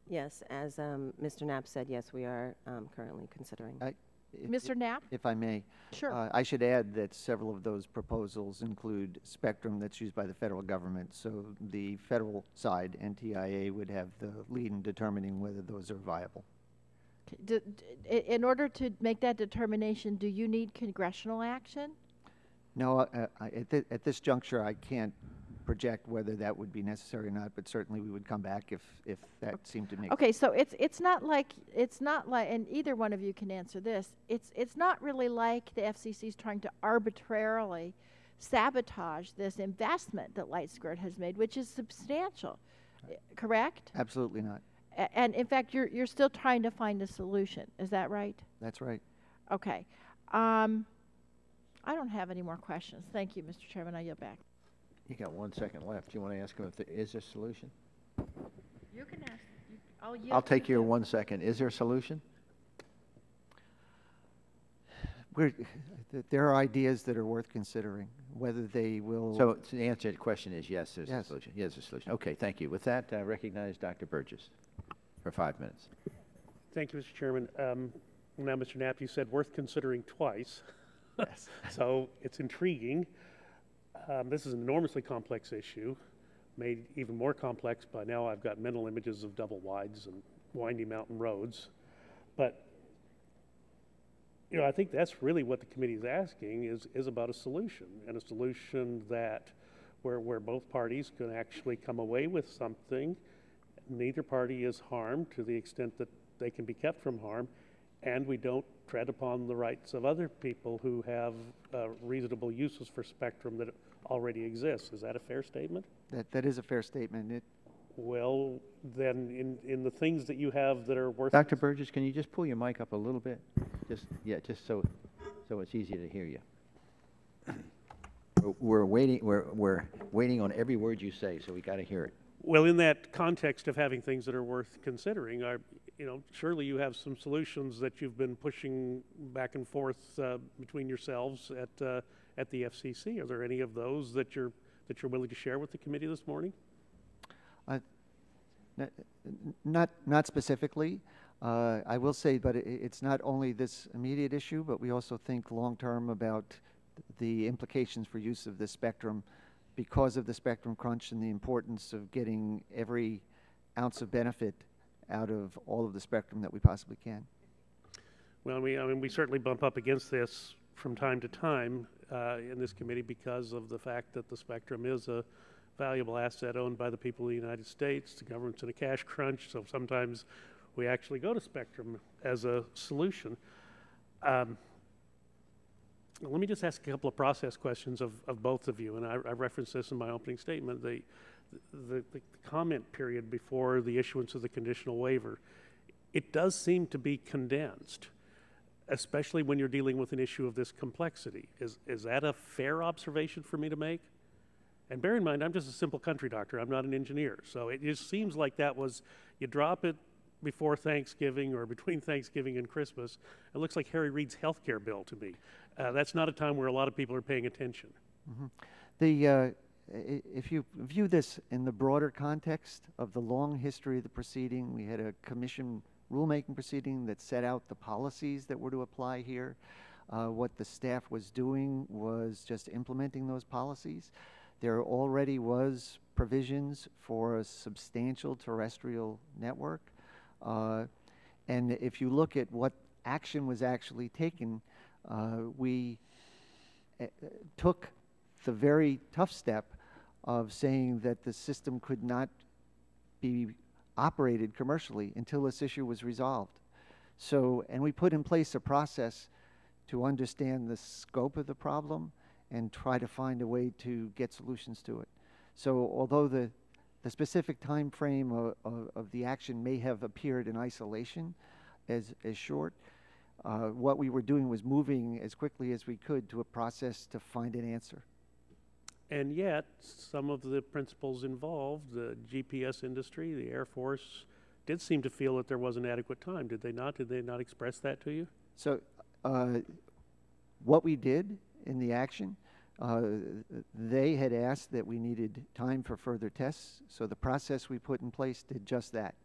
Yes, as Mr. Knapp said, yes, we are currently considering. Mr. Knapp? If I may. Sure. I should add that several of those proposals include spectrum that's used by the federal government, so the federal side, NTIA, would have the lead in determining whether those are viable. In order to make that determination, do you need congressional action? No, at this juncture, I can't project whether that would be necessary or not, but certainly we would come back if that seemed to make Okay, so it's not like, and either one of you can answer this. It's not really like the FCC is trying to arbitrarily sabotage this investment that LightSquared has made, which is substantial, correct? Absolutely not. And in fact, you're still trying to find a solution. Is that right? That's right. Okay. I don't have any more questions. Thank you, Mr. Chairman. I yield back. You got 1 second left. Do you want to ask him if there is a solution? You can ask. I'll take your 1 second. Is there a solution? There are ideas that are worth considering. Whether they will. So the answer to the question is yes, there's Yes. a solution. Yes, there's a solution. Okay, thank you. With that, I recognize Dr. Burgess for 5 minutes. Thank you, Mr. Chairman. Now, Mr. Knapp, you said worth considering twice. Yes. So it's intriguing. This is an enormously complex issue, made even more complex by now I've got mental images of double wides and windy mountain roads. But, you know, I think that's really what the committee is asking is about a solution, and a solution that where both parties can actually come away with something. Neither party is harmed to the extent that they can be kept from harm, and we don't tread upon the rights of other people who have reasonable uses for spectrum that already exists. Is that a fair statement? That is a fair statement. Well, then in the things that you have that are worth... Dr. Burgess, can you just pull your mic up a little bit? Just so it's easier to hear you. We're waiting on every word you say, so we got to hear it. Well, in that context of having things that are worth considering, surely you have some solutions that you've been pushing back and forth between yourselves at the FCC. Are there any of those that you're willing to share with the committee this morning? Not specifically. I will say, but it's not only this immediate issue, but we also think long term about the implications for use of this spectrum because of the spectrum crunch and the importance of getting every ounce of benefit out of all of the spectrum that we possibly can. Well, we certainly bump up against this from time to time in this committee because of the fact that the spectrum is a valuable asset owned by the people of the United States. The government's in a cash crunch, so sometimes we actually go to spectrum as a solution. Let me just ask a couple of process questions of both of you, and I referenced this in my opening statement. The comment period before the issuance of the conditional waiver, it does seem to be condensed, especially when you're dealing with an issue of this complexity. Is that a fair observation for me to make? And bear in mind, I'm just a simple country doctor. I'm not an engineer. So it just seems like that was, you drop it before Thanksgiving or between Thanksgiving and Christmas. It looks like Harry Reid's healthcare bill to me. That's not a time where a lot of people are paying attention. Mm-hmm. If you view this in the broader context of the long history of the proceeding, we had a commission rulemaking proceeding that set out the policies that were to apply here. What the staff was doing was just implementing those policies. There already was provisions for a substantial terrestrial network. And if you look at what action was actually taken, we took the very tough step of saying that the system could not be operated commercially until this issue was resolved. So, and we put in place a process to understand the scope of the problem and try to find a way to get solutions to it. So although the specific time frame of the action may have appeared in isolation as short, what we were doing was moving as quickly as we could to a process to find an answer. And yet, some of the principals involved, the GPS industry, the Air Force, did seem to feel that there was an adequate time. Did they not? Did they not express that to you? So what we did in the action, they had asked that we needed time for further tests, so the process we put in place did just that.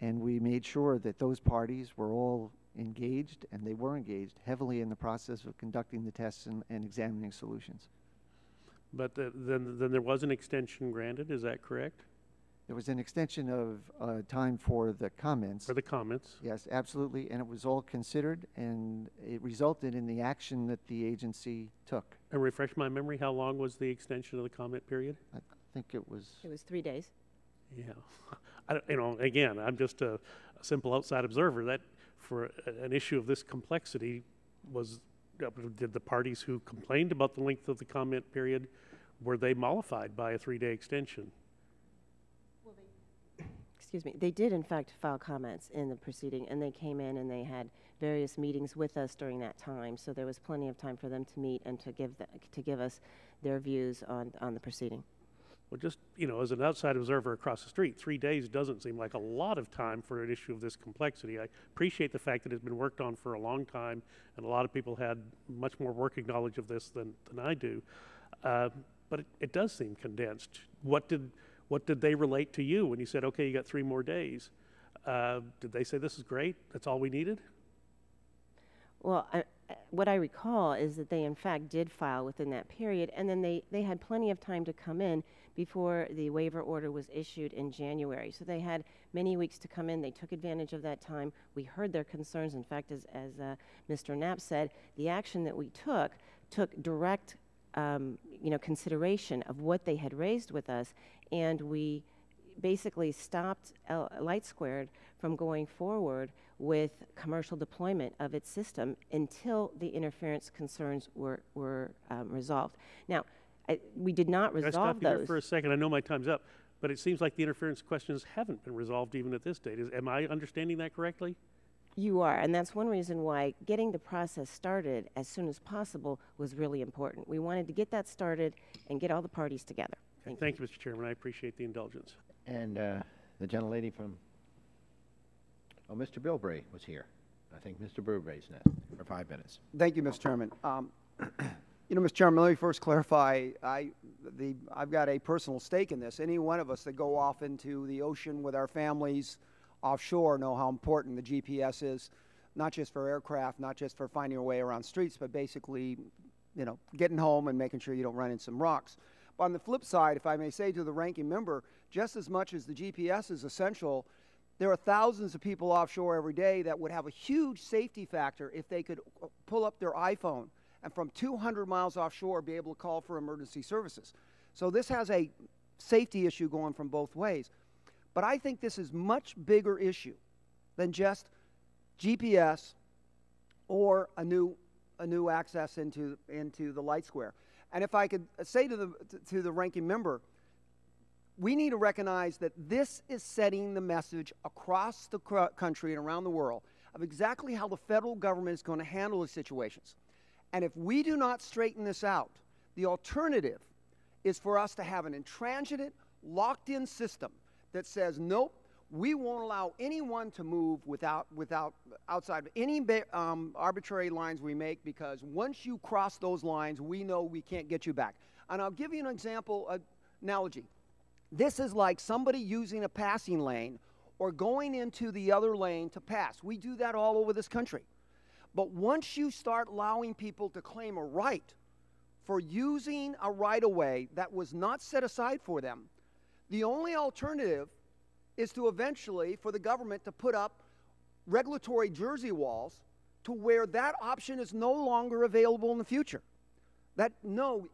And we made sure that those parties were all engaged, and they were engaged heavily in the process of conducting the tests and examining solutions. But then there was an extension granted, is that correct? There was an extension of time for the comments. For the comments? Yes, absolutely, and it was all considered, and it resulted in the action that the agency took. And refresh my memory, how long was the extension of the comment period? I think it was. It was 3 days. Yeah. Again, I'm just a simple outside observer. That for an issue of this complexity did the parties who complained about the length of the comment period, were they mollified by a 3-day extension? Excuse me, they did in fact file comments in the proceeding, and they came in and they had various meetings with us during that time, so there was plenty of time for them to meet and to give us their views on the proceeding. Well, just, as an outside observer across the street, 3 days doesn't seem like a lot of time for an issue of this complexity. I appreciate the fact that it's been worked on for a long time, and a lot of people had much more working knowledge of this than I do. But it does seem condensed. What did they relate to you when you said, okay, you got 3 more days? Did they say, this is great, that's all we needed? Well, what I recall is that they in fact did file within that period, and then they had plenty of time to come in before the waiver order was issued in January. So they had many weeks to come in. They took advantage of that time. We heard their concerns. In fact, as Mr. Knapp said, the action that we took direct consideration of what they had raised with us, and we basically stopped LightSquared from going forward with commercial deployment of its system until the interference concerns were resolved. Now, we did not resolve those. Can I stop you there those. for a second? I know my time's up, but it seems like the interference questions haven't been resolved even at this date. Am I understanding that correctly? You are, and that's one reason why getting the process started as soon as possible was really important. We wanted to get that started and get all the parties together. Thank you, Mr. Chairman. I appreciate the indulgence. And the gentlelady from, Mr. Bilbray was here. I think Mr. Bilbray's next for 5 minutes. Thank you, Mr. Chairman. Mr. Chairman, let me first clarify, I've got a personal stake in this. Any one of us that go off into the ocean with our families offshore know how important the GPS is, not just for aircraft, not just for finding your way around streets, but basically, getting home and making sure you don't run into some rocks. But on the flip side, if I may say to the ranking member, just as much as the GPS is essential, there are thousands of people offshore every day that would have a huge safety factor if they could pull up their iPhone and from 200 miles offshore be able to call for emergency services. So this has a safety issue going from both ways. But I think this is much bigger issue than just GPS or a new access into the LightSquared. And if I could say to the ranking member, we need to recognize that this is setting the message across the country and around the world of exactly how the federal government is going to handle the situations. And if we do not straighten this out, the alternative is for us to have an intransigent, locked-in system that says, nope, we won't allow anyone to move outside of any arbitrary lines we make, because once you cross those lines, we know we can't get you back. And I'll give you an example, analogy. This is like somebody using a passing lane or going into the other lane to pass. We do that all over this country. But once you start allowing people to claim a right for using a right-of-way that was not set aside for them, the only alternative is to eventually, for the government to put up regulatory Jersey walls to where that option is no longer available in the future.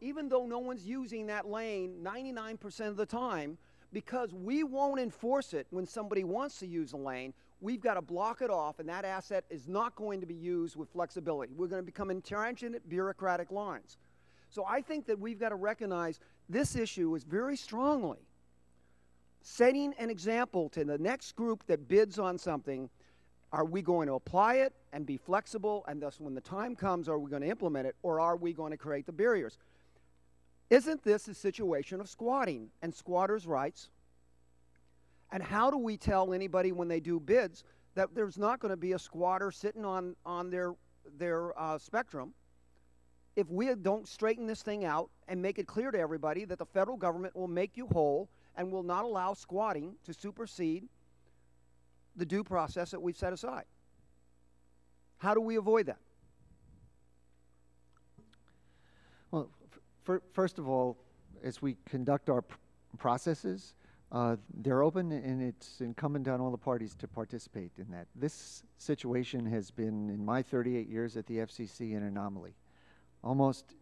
Even though no one's using that lane 99% of the time, because we won't enforce it when somebody wants to use a lane, we've got to block it off, and that asset is not going to be used with flexibility. We're going to become intransigent bureaucratic lines. So I think that we've got to recognize this issue is very strongly setting an example to the next group that bids on something. Are we going to apply it and be flexible, and thus when the time comes, are we going to implement it, or are we going to create the barriers? Isn't this a situation of squatting and squatters' rights? And how do we tell anybody when they do bids that there's not going to be a squatter sitting on their spectrum if we don't straighten this thing out and make it clear to everybody that the federal government will make you whole and will not allow squatting to supersede the due process that we've set aside? How do we avoid that? Well, first of all, as we conduct our processes, they're open, and it's incumbent on all the parties to participate in that. This situation has been, in my 38 years at the FCC, an anomaly. Almost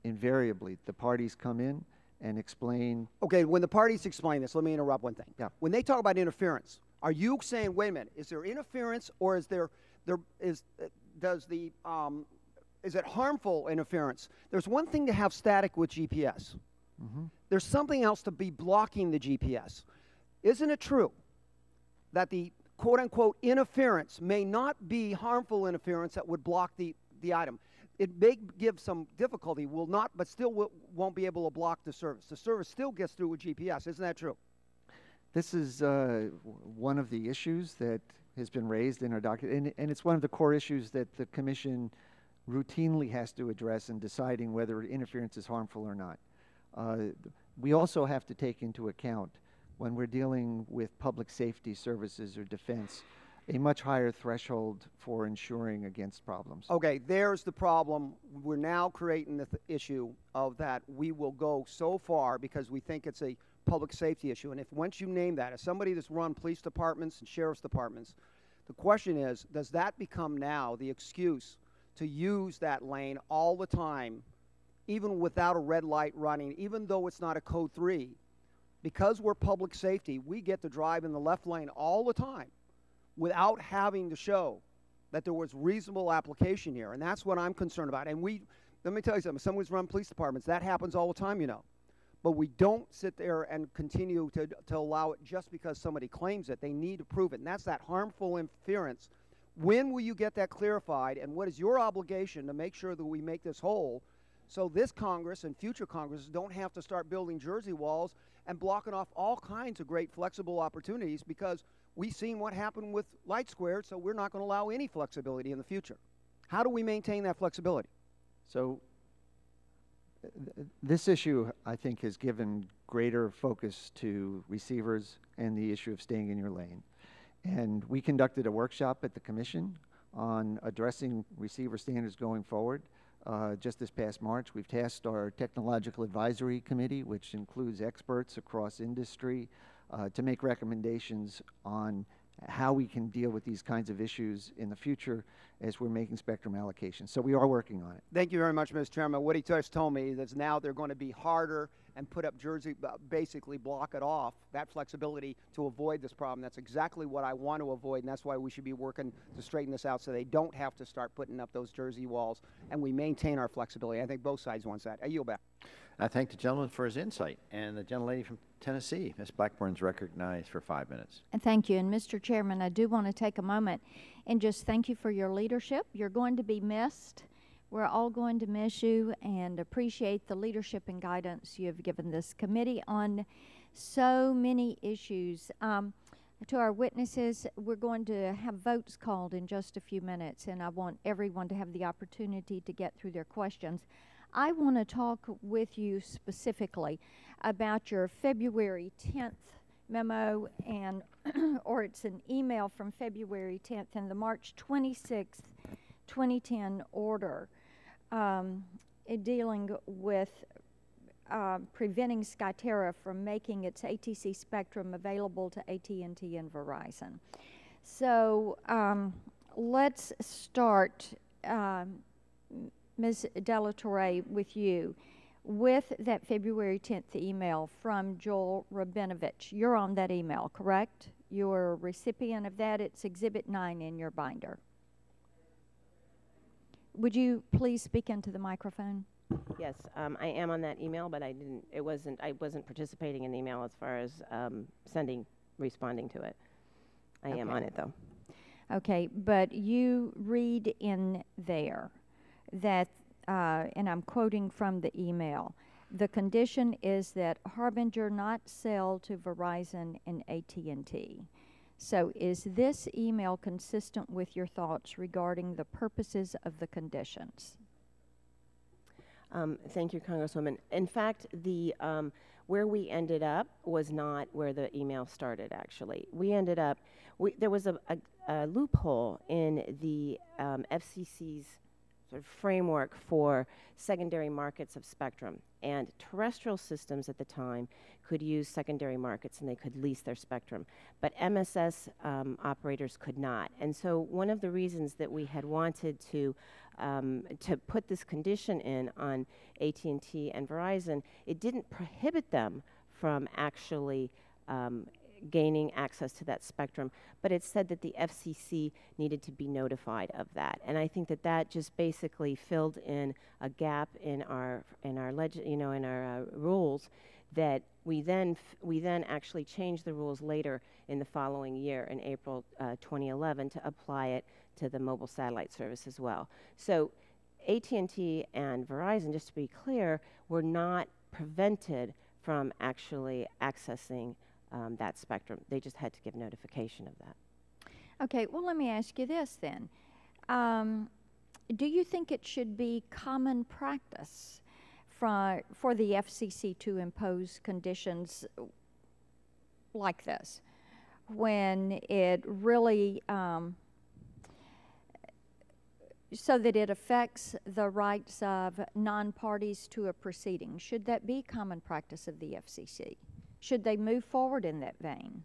invariably the parties come in and explain. Okay, when the parties explain this, let me interrupt one thing. Yeah. When they talk about interference, are you saying, wait a minute, is there interference or is it harmful interference? There's one thing to have static with GPS. Mm-hmm. There's something else to be blocking the GPS. Isn't it true that the quote-unquote interference may not be harmful interference that would block the item? It may give some difficulty, but still won't be able to block the service. The service still gets through with GPS. Isn't that true? This is one of the issues that has been raised in our document, and it's one of the core issues that the Commission routinely has to address in deciding whether interference is harmful or not. We also have to take into account, when we're dealing with public safety services or defense, a much higher threshold for ensuring against problems. Okay, there's the problem. We're now creating the issue of that we will go so far because we think it's a public safety issue. And if once you name that, as somebody that's run police departments and sheriff's departments, the question is, does that become now the excuse to use that lane all the time, even without a red light running, even though it's not a code 3? Because we're public safety, we get to drive in the left lane all the time without having to show that there was reasonable application here. And that's what I'm concerned about. And let me tell you something, someone's run police departments, that happens all the time, you know. But we don't sit there and continue to allow it just because somebody claims it. They need to prove it. And that's that harmful interference. When will you get that clarified? And what is your obligation to make sure that we make this whole so this Congress and future Congresses don't have to start building Jersey walls and blocking off all kinds of great flexible opportunities, because we've seen what happened with LightSquared, so we're not going to allow any flexibility in the future. How do we maintain that flexibility? So this issue, I think, has given greater focus to receivers and the issue of staying in your lane. And we conducted a workshop at the Commission on addressing receiver standards going forward. Just this past March, we've tasked our Technological Advisory Committee, which includes experts across industry, to make recommendations on how we can deal with these kinds of issues in the future as we're making spectrum allocations. So we are working on it. Thank you very much, Mr. Chairman. What he just told me is now they're going to be harder and put up Jersey, basically block it off, that flexibility, to avoid this problem. That's exactly what I want to avoid, and that's why we should be working to straighten this out so they don't have to start putting up those Jersey walls, and we maintain our flexibility. I think both sides want that. I yield back. I thank the gentleman for his insight. And the gentlelady from Tennessee, Ms. Blackburn's recognized for 5 minutes. And thank you. And Mr. Chairman, I do want to take a moment and just thank you for your leadership. You're going to be missed. We're all going to miss you and appreciate the leadership and guidance you have given this committee on so many issues. To our witnesses, we're going to have votes called in just a few minutes, and I want everyone to have the opportunity to get through their questions. I want to talk with you specifically about your February 10th memo, and or it's an email from February 10th and the March 26th, 2010 order dealing with preventing Skyterra from making its ATC spectrum available to AT&T and Verizon. So let's start, Ms. Delatorre, with you, with that February 10th email from Joel Rabinovich. You're on that email, correct? You're a recipient of that. It's Exhibit 9 in your binder. Would you please speak into the microphone? Yes, I am on that email, but I wasn't participating in the email as far as responding to it. I am on it, though. Okay, but you read in there that, and I'm quoting from the email, the condition is that Harbinger not sell to Verizon and AT&T. So is this email consistent with your thoughts regarding the purposes of the conditions? Thank you, Congresswoman. In fact, the where we ended up was not where the email started, actually. We ended up, there was a loophole in the FCC's sort of framework for secondary markets of spectrum. And terrestrial systems at the time could use secondary markets and they could lease their spectrum. But MSS operators could not. And so one of the reasons that we had wanted to put this condition in on AT&T and Verizon, it didn't prohibit them from actually gaining access to that spectrum, but it said that the FCC needed to be notified of that. And I think that that just basically filled in a gap in our rules that we then actually changed the rules later in the following year in April 2011 to apply it to the mobile satellite service as well. So AT&T and Verizon, just to be clear, were not prevented from actually accessing that spectrum. They just had to give notification of that. Okay, well, let me ask you this then. Do you think it should be common practice for the FCC to impose conditions like this when it really, so that it affects the rights of non-parties to a proceeding? Should that be common practice of the FCC? Should they move forward in that vein?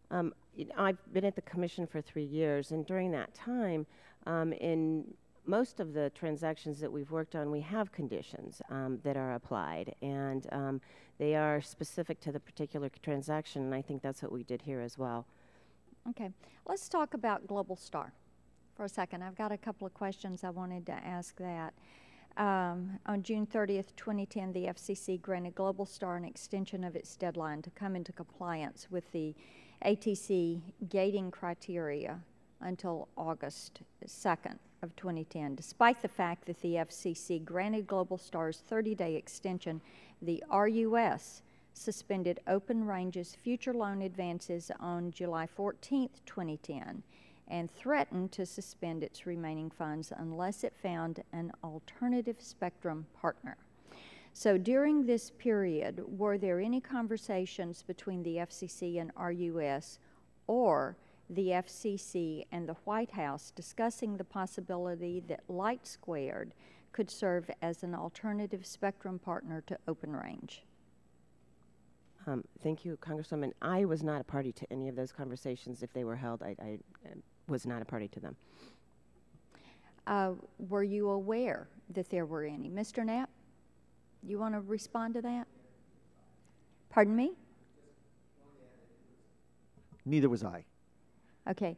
I've been at the Commission for 3 years, and during that time, in most of the transactions that we've worked on, we have conditions that are applied, and they are specific to the particular transaction, and I think that's what we did here as well. Okay, let's talk about Global Star for a second. I've got a couple of questions I wanted to ask that. On June 30th, 2010, the FCC granted Global Star an extension of its deadline to come into compliance with the ATC gating criteria until August 2nd of 2010. Despite the fact that the FCC granted Global Star's 30-day extension, the RUS suspended Open Range's future loan advances on July 14th, 2010, and threatened to suspend its remaining funds unless it found an alternative spectrum partner. So during this period, were there any conversations between the FCC and RUS or the FCC and the White House discussing the possibility that LightSquared could serve as an alternative spectrum partner to Open Range? Thank you, Congresswoman. I was not a party to any of those conversations. If they were held, I was not a party to them. Were you aware that there were any? Mr. Knapp, you want to respond to that? Pardon me? Neither was I. Okay.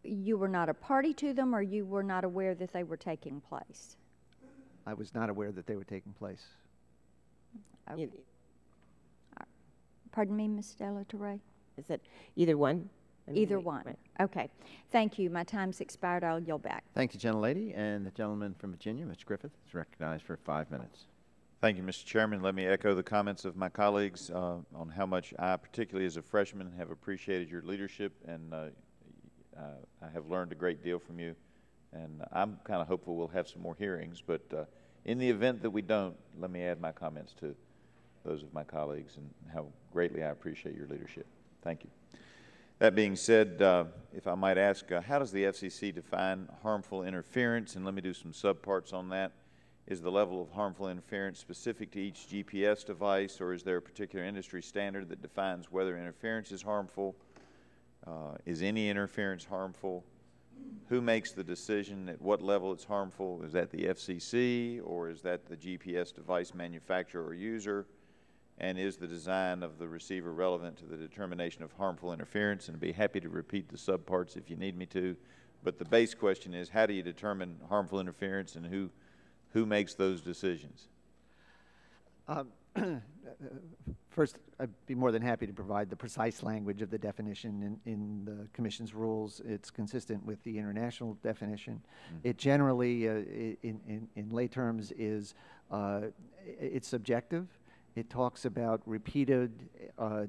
You were not a party to them, or you were not aware that they were taking place? I was not aware that they were taking place. Okay. Pardon me, Ms. Della Torre? Is it either one? Either one. Right. Okay. Thank you. My time's expired. I'll yield back. Thank you, gentlelady. And the gentleman from Virginia, Mr. Griffith, is recognized for 5 minutes. Thank you, Mr. Chairman. Let me echo the comments of my colleagues on how much I, particularly as a freshman, have appreciated your leadership, and I have learned a great deal from you. And I'm kind of hopeful we'll have some more hearings, but in the event that we don't, let me add my comments to those of my colleagues and how greatly I appreciate your leadership. Thank you. That being said, if I might ask, how does the FCC define harmful interference? And let me do some subparts on that. Is the level of harmful interference specific to each GPS device, or is there a particular industry standard that defines whether interference is harmful? Is any interference harmful? Who makes the decision at what level it's harmful? Is that the FCC, or is that the GPS device manufacturer or user? And is the design of the receiver relevant to the determination of harmful interference? And I'd be happy to repeat the subparts if you need me to. But the base question is, how do you determine harmful interference, and who makes those decisions? First, I'd be more than happy to provide the precise language of the definition in the Commission's rules. It's consistent with the international definition. It generally, in lay terms, is it's subjective. It talks about repeated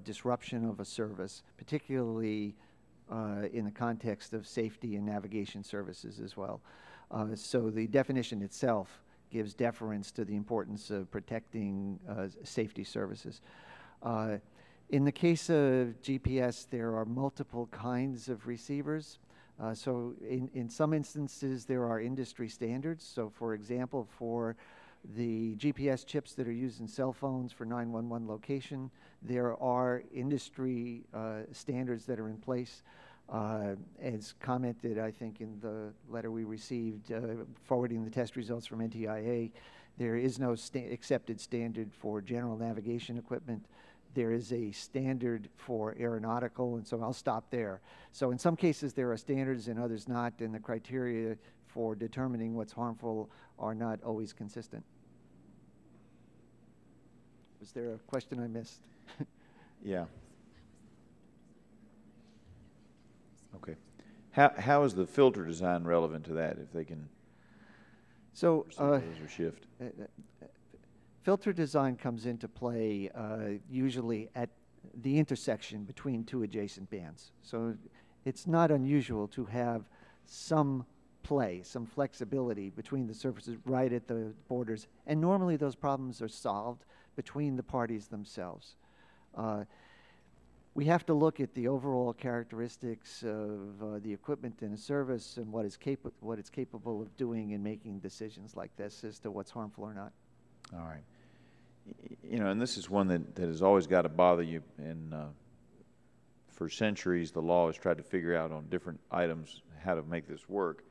disruption of a service, particularly in the context of safety and navigation services as well. So the definition itself gives deference to the importance of protecting safety services. In the case of GPS, there are multiple kinds of receivers. So in some instances, there are industry standards. So for example, for the GPS chips that are used in cell phones for 911 location, there are industry standards that are in place. As commented, I think, in the letter we received forwarding the test results from NTIA, there is no accepted standard for general navigation equipment. There is a standard for aeronautical, and so I'll stop there. So in some cases there are standards and others not, and the criteria for determining what's harmful are not always consistent. Was there a question I missed? Yeah. Okay. How is the filter design relevant to that, if they can So or shift? filter design comes into play usually at the intersection between two adjacent bands. So it's not unusual to have some play, some flexibility between the surfaces right at the borders. And normally those problems are solved between the parties themselves. We have to look at the overall characteristics of the equipment in a service and what it's capable of doing in making decisions like this as to what's harmful or not. All right. You know, and this is one that has always got to bother you. And for centuries, the law has tried to figure out on different items how to make this work.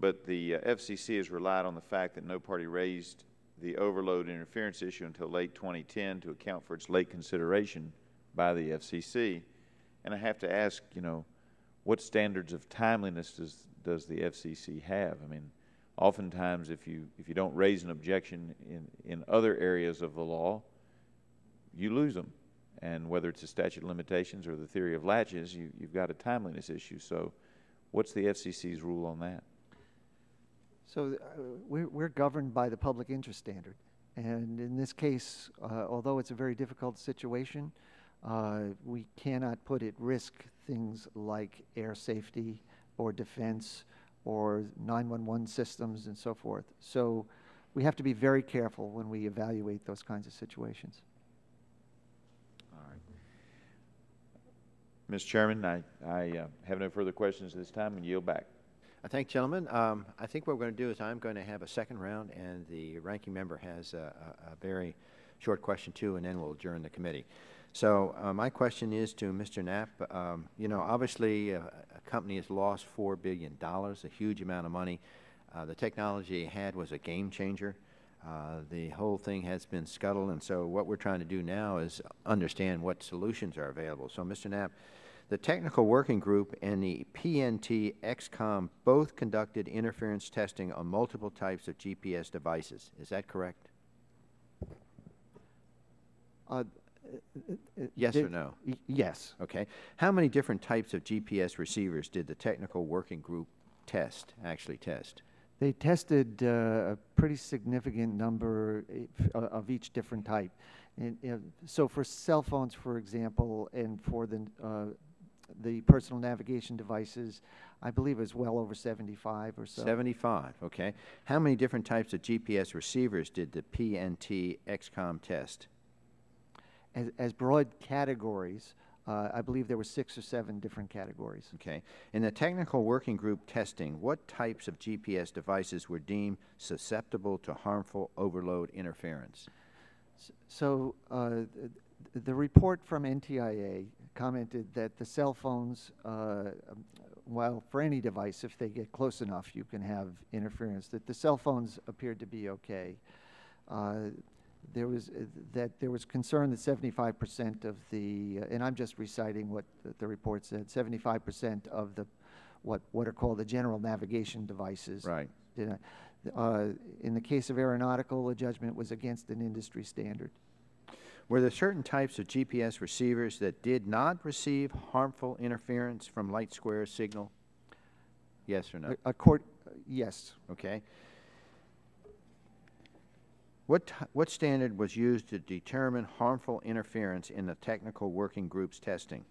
But the FCC has relied on the fact that no party raised the overload interference issue until late 2010 to account for its late consideration by the FCC. And I have to ask, you know, what standards of timeliness does the FCC have? I mean, oftentimes if you don't raise an objection in other areas of the law, you lose them. And whether it's a statute of limitations or the theory of latches, you've got a timeliness issue. So what's the FCC's rule on that? So we're governed by the public interest standard. And in this case, although it's a very difficult situation, we cannot put at risk things like air safety or defense or 911 systems and so forth. So we have to be very careful when we evaluate those kinds of situations. All right. Mr. Chairman, I have no further questions at this time and yield back. I thank gentlemen. I think what we're going to do is I'm going to have a second round, and the ranking member has a very short question too, and then we'll adjourn the committee. So my question is to Mr. Knapp. You know, obviously a company has lost $4 billion, a huge amount of money. The technology it had was a game changer. The whole thing has been scuttled, and so what we're trying to do now is understand what solutions are available. So Mr. Knapp, the Technical Working Group and the PNT XCOM both conducted interference testing on multiple types of GPS devices. Is that correct? Yes or no? Yes. Okay. How many different types of GPS receivers did the Technical Working Group actually test? They tested a pretty significant number of each different type. And so for cell phones, for example, and for the personal navigation devices, I believe it was well over 75 or so. 75, okay. How many different types of GPS receivers did the PNT XCOM test? As broad categories, I believe there were 6 or 7 different categories. Okay. In the Technical Working Group testing, what types of GPS devices were deemed susceptible to harmful overload interference? So the report from NTIA commented that the cell phones, while for any device, if they get close enough, you can have interference, that the cell phones appeared to be okay. There was concern that 75% of the, and I'm just reciting what the report said, 75% of the what are called the general navigation devices. Right. In the case of aeronautical, the judgment was against an industry standard. Were there certain types of GPS receivers that did not receive harmful interference from LightSquared signal? Yes or no? Yes. Okay. What standard was used to determine harmful interference in the Technical Working Group's testing?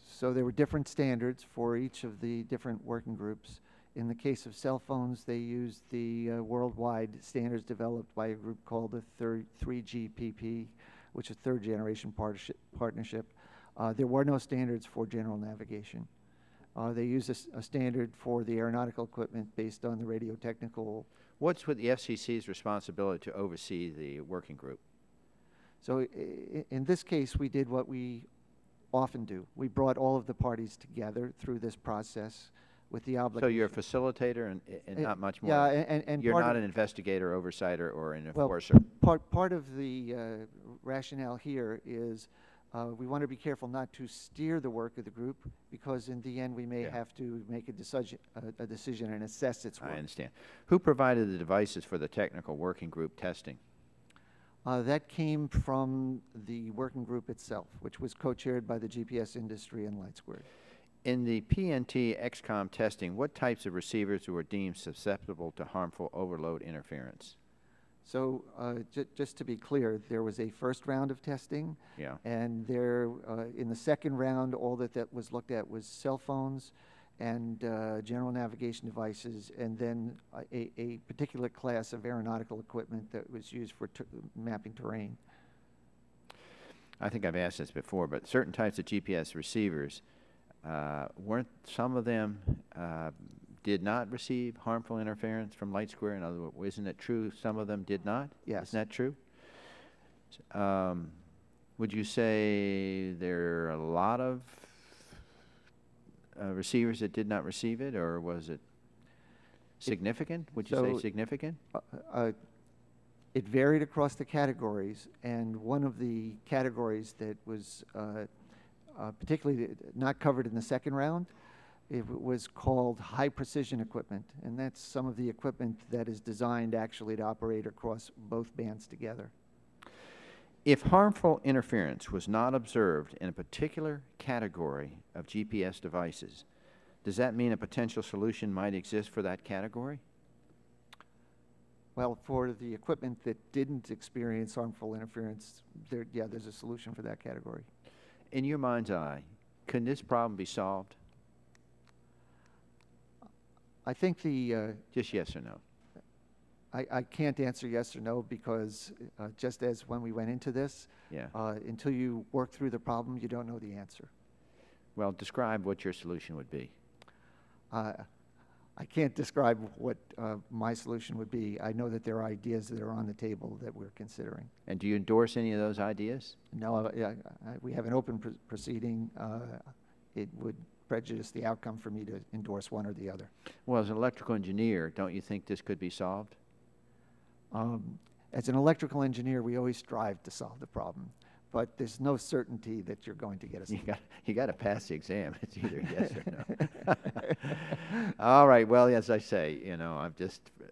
So there were different standards for each of the different working groups. In the case of cell phones, they used the worldwide standards developed by a group called the 3GPP, which is Third Generation Partnership. There were no standards for general navigation. They use a standard for the aeronautical equipment based on the radio technical. What's with the FCC's responsibility to oversee the working group? So in this case, we did what we often do. We brought all of the parties together through this process with the obligation. So you're a facilitator and not much more? Yeah, and you're part not of, an investigator, oversighter, or an well, enforcer? part of the rationale here is we want to be careful not to steer the work of the group, because in the end we may have to make a decision and assess its work. I understand. Who provided the devices for the technical working group testing? That came from the working group itself, which was co-chaired by the GPS industry and LightSquared. In the PNT XCOM testing, what types of receivers were deemed susceptible to harmful overload interference? So just to be clear, there was a first round of testing, and there in the second round, all that was looked at was cell phones and general navigation devices, and then a particular class of aeronautical equipment that was used for mapping terrain. I think I've asked this before, but certain types of GPS receivers, weren't some of them did not receive harmful interference from LightSquared? In other words, isn't it true some of them did not? Yes. Isn't that true? Would you say there are a lot of receivers that did not receive it, or was it significant? Would you say significant? It varied across the categories, and one of the categories that was particularly not covered in the second round, it was called high precision equipment, and that's some of the equipment that is designed actually to operate across both bands together. If harmful interference was not observed in a particular category of GPS devices, does that mean a potential solution might exist for that category? Well, for the equipment that didn't experience harmful interference, there's a solution for that category. In your mind's eye, can this problem be solved? I think the... just yes or no. I can't answer yes or no, because just as when we went into this, until you work through the problem, you don't know the answer. Well, describe what your solution would be. I can't describe what my solution would be. I know that there are ideas that are on the table that we're considering. And do you endorse any of those ideas? No, we have an open proceeding. It would prejudice the outcome for me to endorse one or the other. Well, as an electrical engineer, don't you think this could be solved? As an electrical engineer, we always strive to solve the problem, but there's no certainty that you're going to get a You got to pass the exam. It's either yes or no. All right. Well, as I say, you know,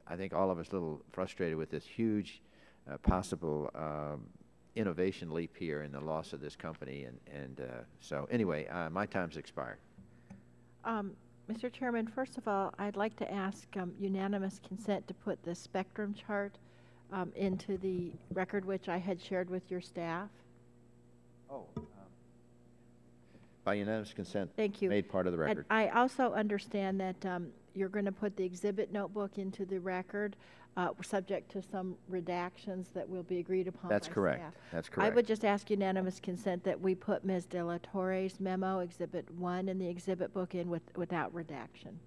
I think all of us a little frustrated with this huge possible innovation leap here in the loss of this company, and so anyway, my time's expired. Mr. Chairman, first of all, I'd like to ask unanimous consent to put the spectrum chart into the record, which I had shared with your staff. Oh. By unanimous consent. Thank you. Made part of the record. And I also understand that you're going to put the exhibit notebook into the record, subject to some redactions that will be agreed upon. That's by correct. staff. That's correct. I would just ask unanimous consent that we put Ms. De La Torre's memo, Exhibit 1, in the exhibit book in without redaction.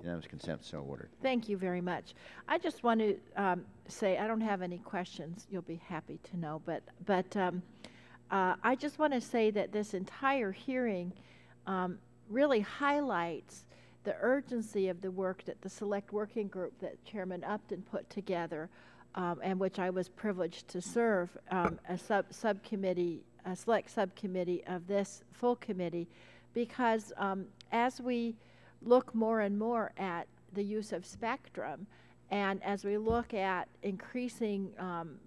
Unanimous consent, so ordered. Thank you very much. I just want to say I don't have any questions. You'll be happy to know, but I just want to say that this entire hearing really highlights the urgency of the work that the Select Working Group that Chairman Upton put together, and which I was privileged to serve, a subcommittee, a select subcommittee of this full committee, because as we look more and more at the use of spectrum, and as we look at increasing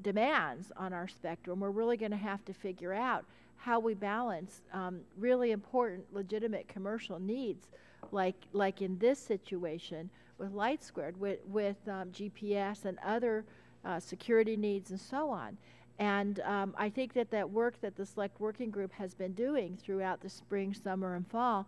demands on our spectrum, we're really going to have to figure out how we balance really important, legitimate commercial needs, like in this situation with LightSquared, with GPS and other security needs and so on. And I think that work that the Select Working Group has been doing throughout the spring, summer, and fall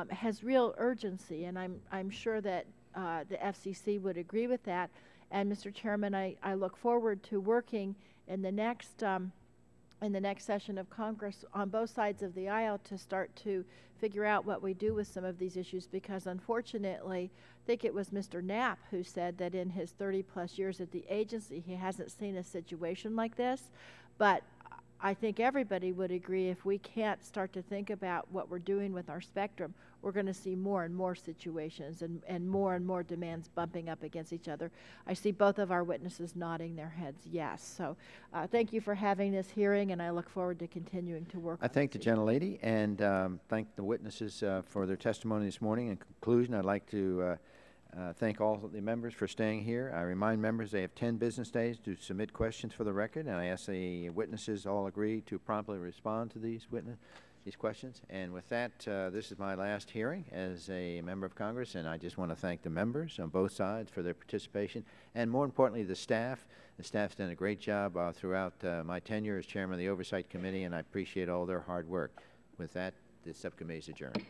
has real urgency, and I'm sure that the FCC would agree with that. And Mr. Chairman, I look forward to working in the next in the next session of Congress on both sides of the aisle to start to figure out what we do with some of these issues, because unfortunately, I think it was Mr. Knapp who said that in his 30-plus years at the agency, he hasn't seen a situation like this. But I think everybody would agree if we can't start to think about what we're doing with our spectrum, we're going to see more and more situations and more demands bumping up against each other. I see both of our witnesses nodding their heads yes. So thank you for having this hearing, and I look forward to continuing to work I on thank the this issue. gentlelady and thank the witnesses for their testimony this morning. In conclusion, I'd like to thank all of the members for staying here. I remind members they have 10 business days to submit questions for the record, and I ask the witnesses all agree to promptly respond to these questions. And with that, this is my last hearing as a member of Congress, and I just want to thank the members on both sides for their participation, and more importantly, the staff. The staff's done a great job throughout my tenure as chairman of the Oversight Committee, and I appreciate all their hard work. With that, the subcommittee is adjourned.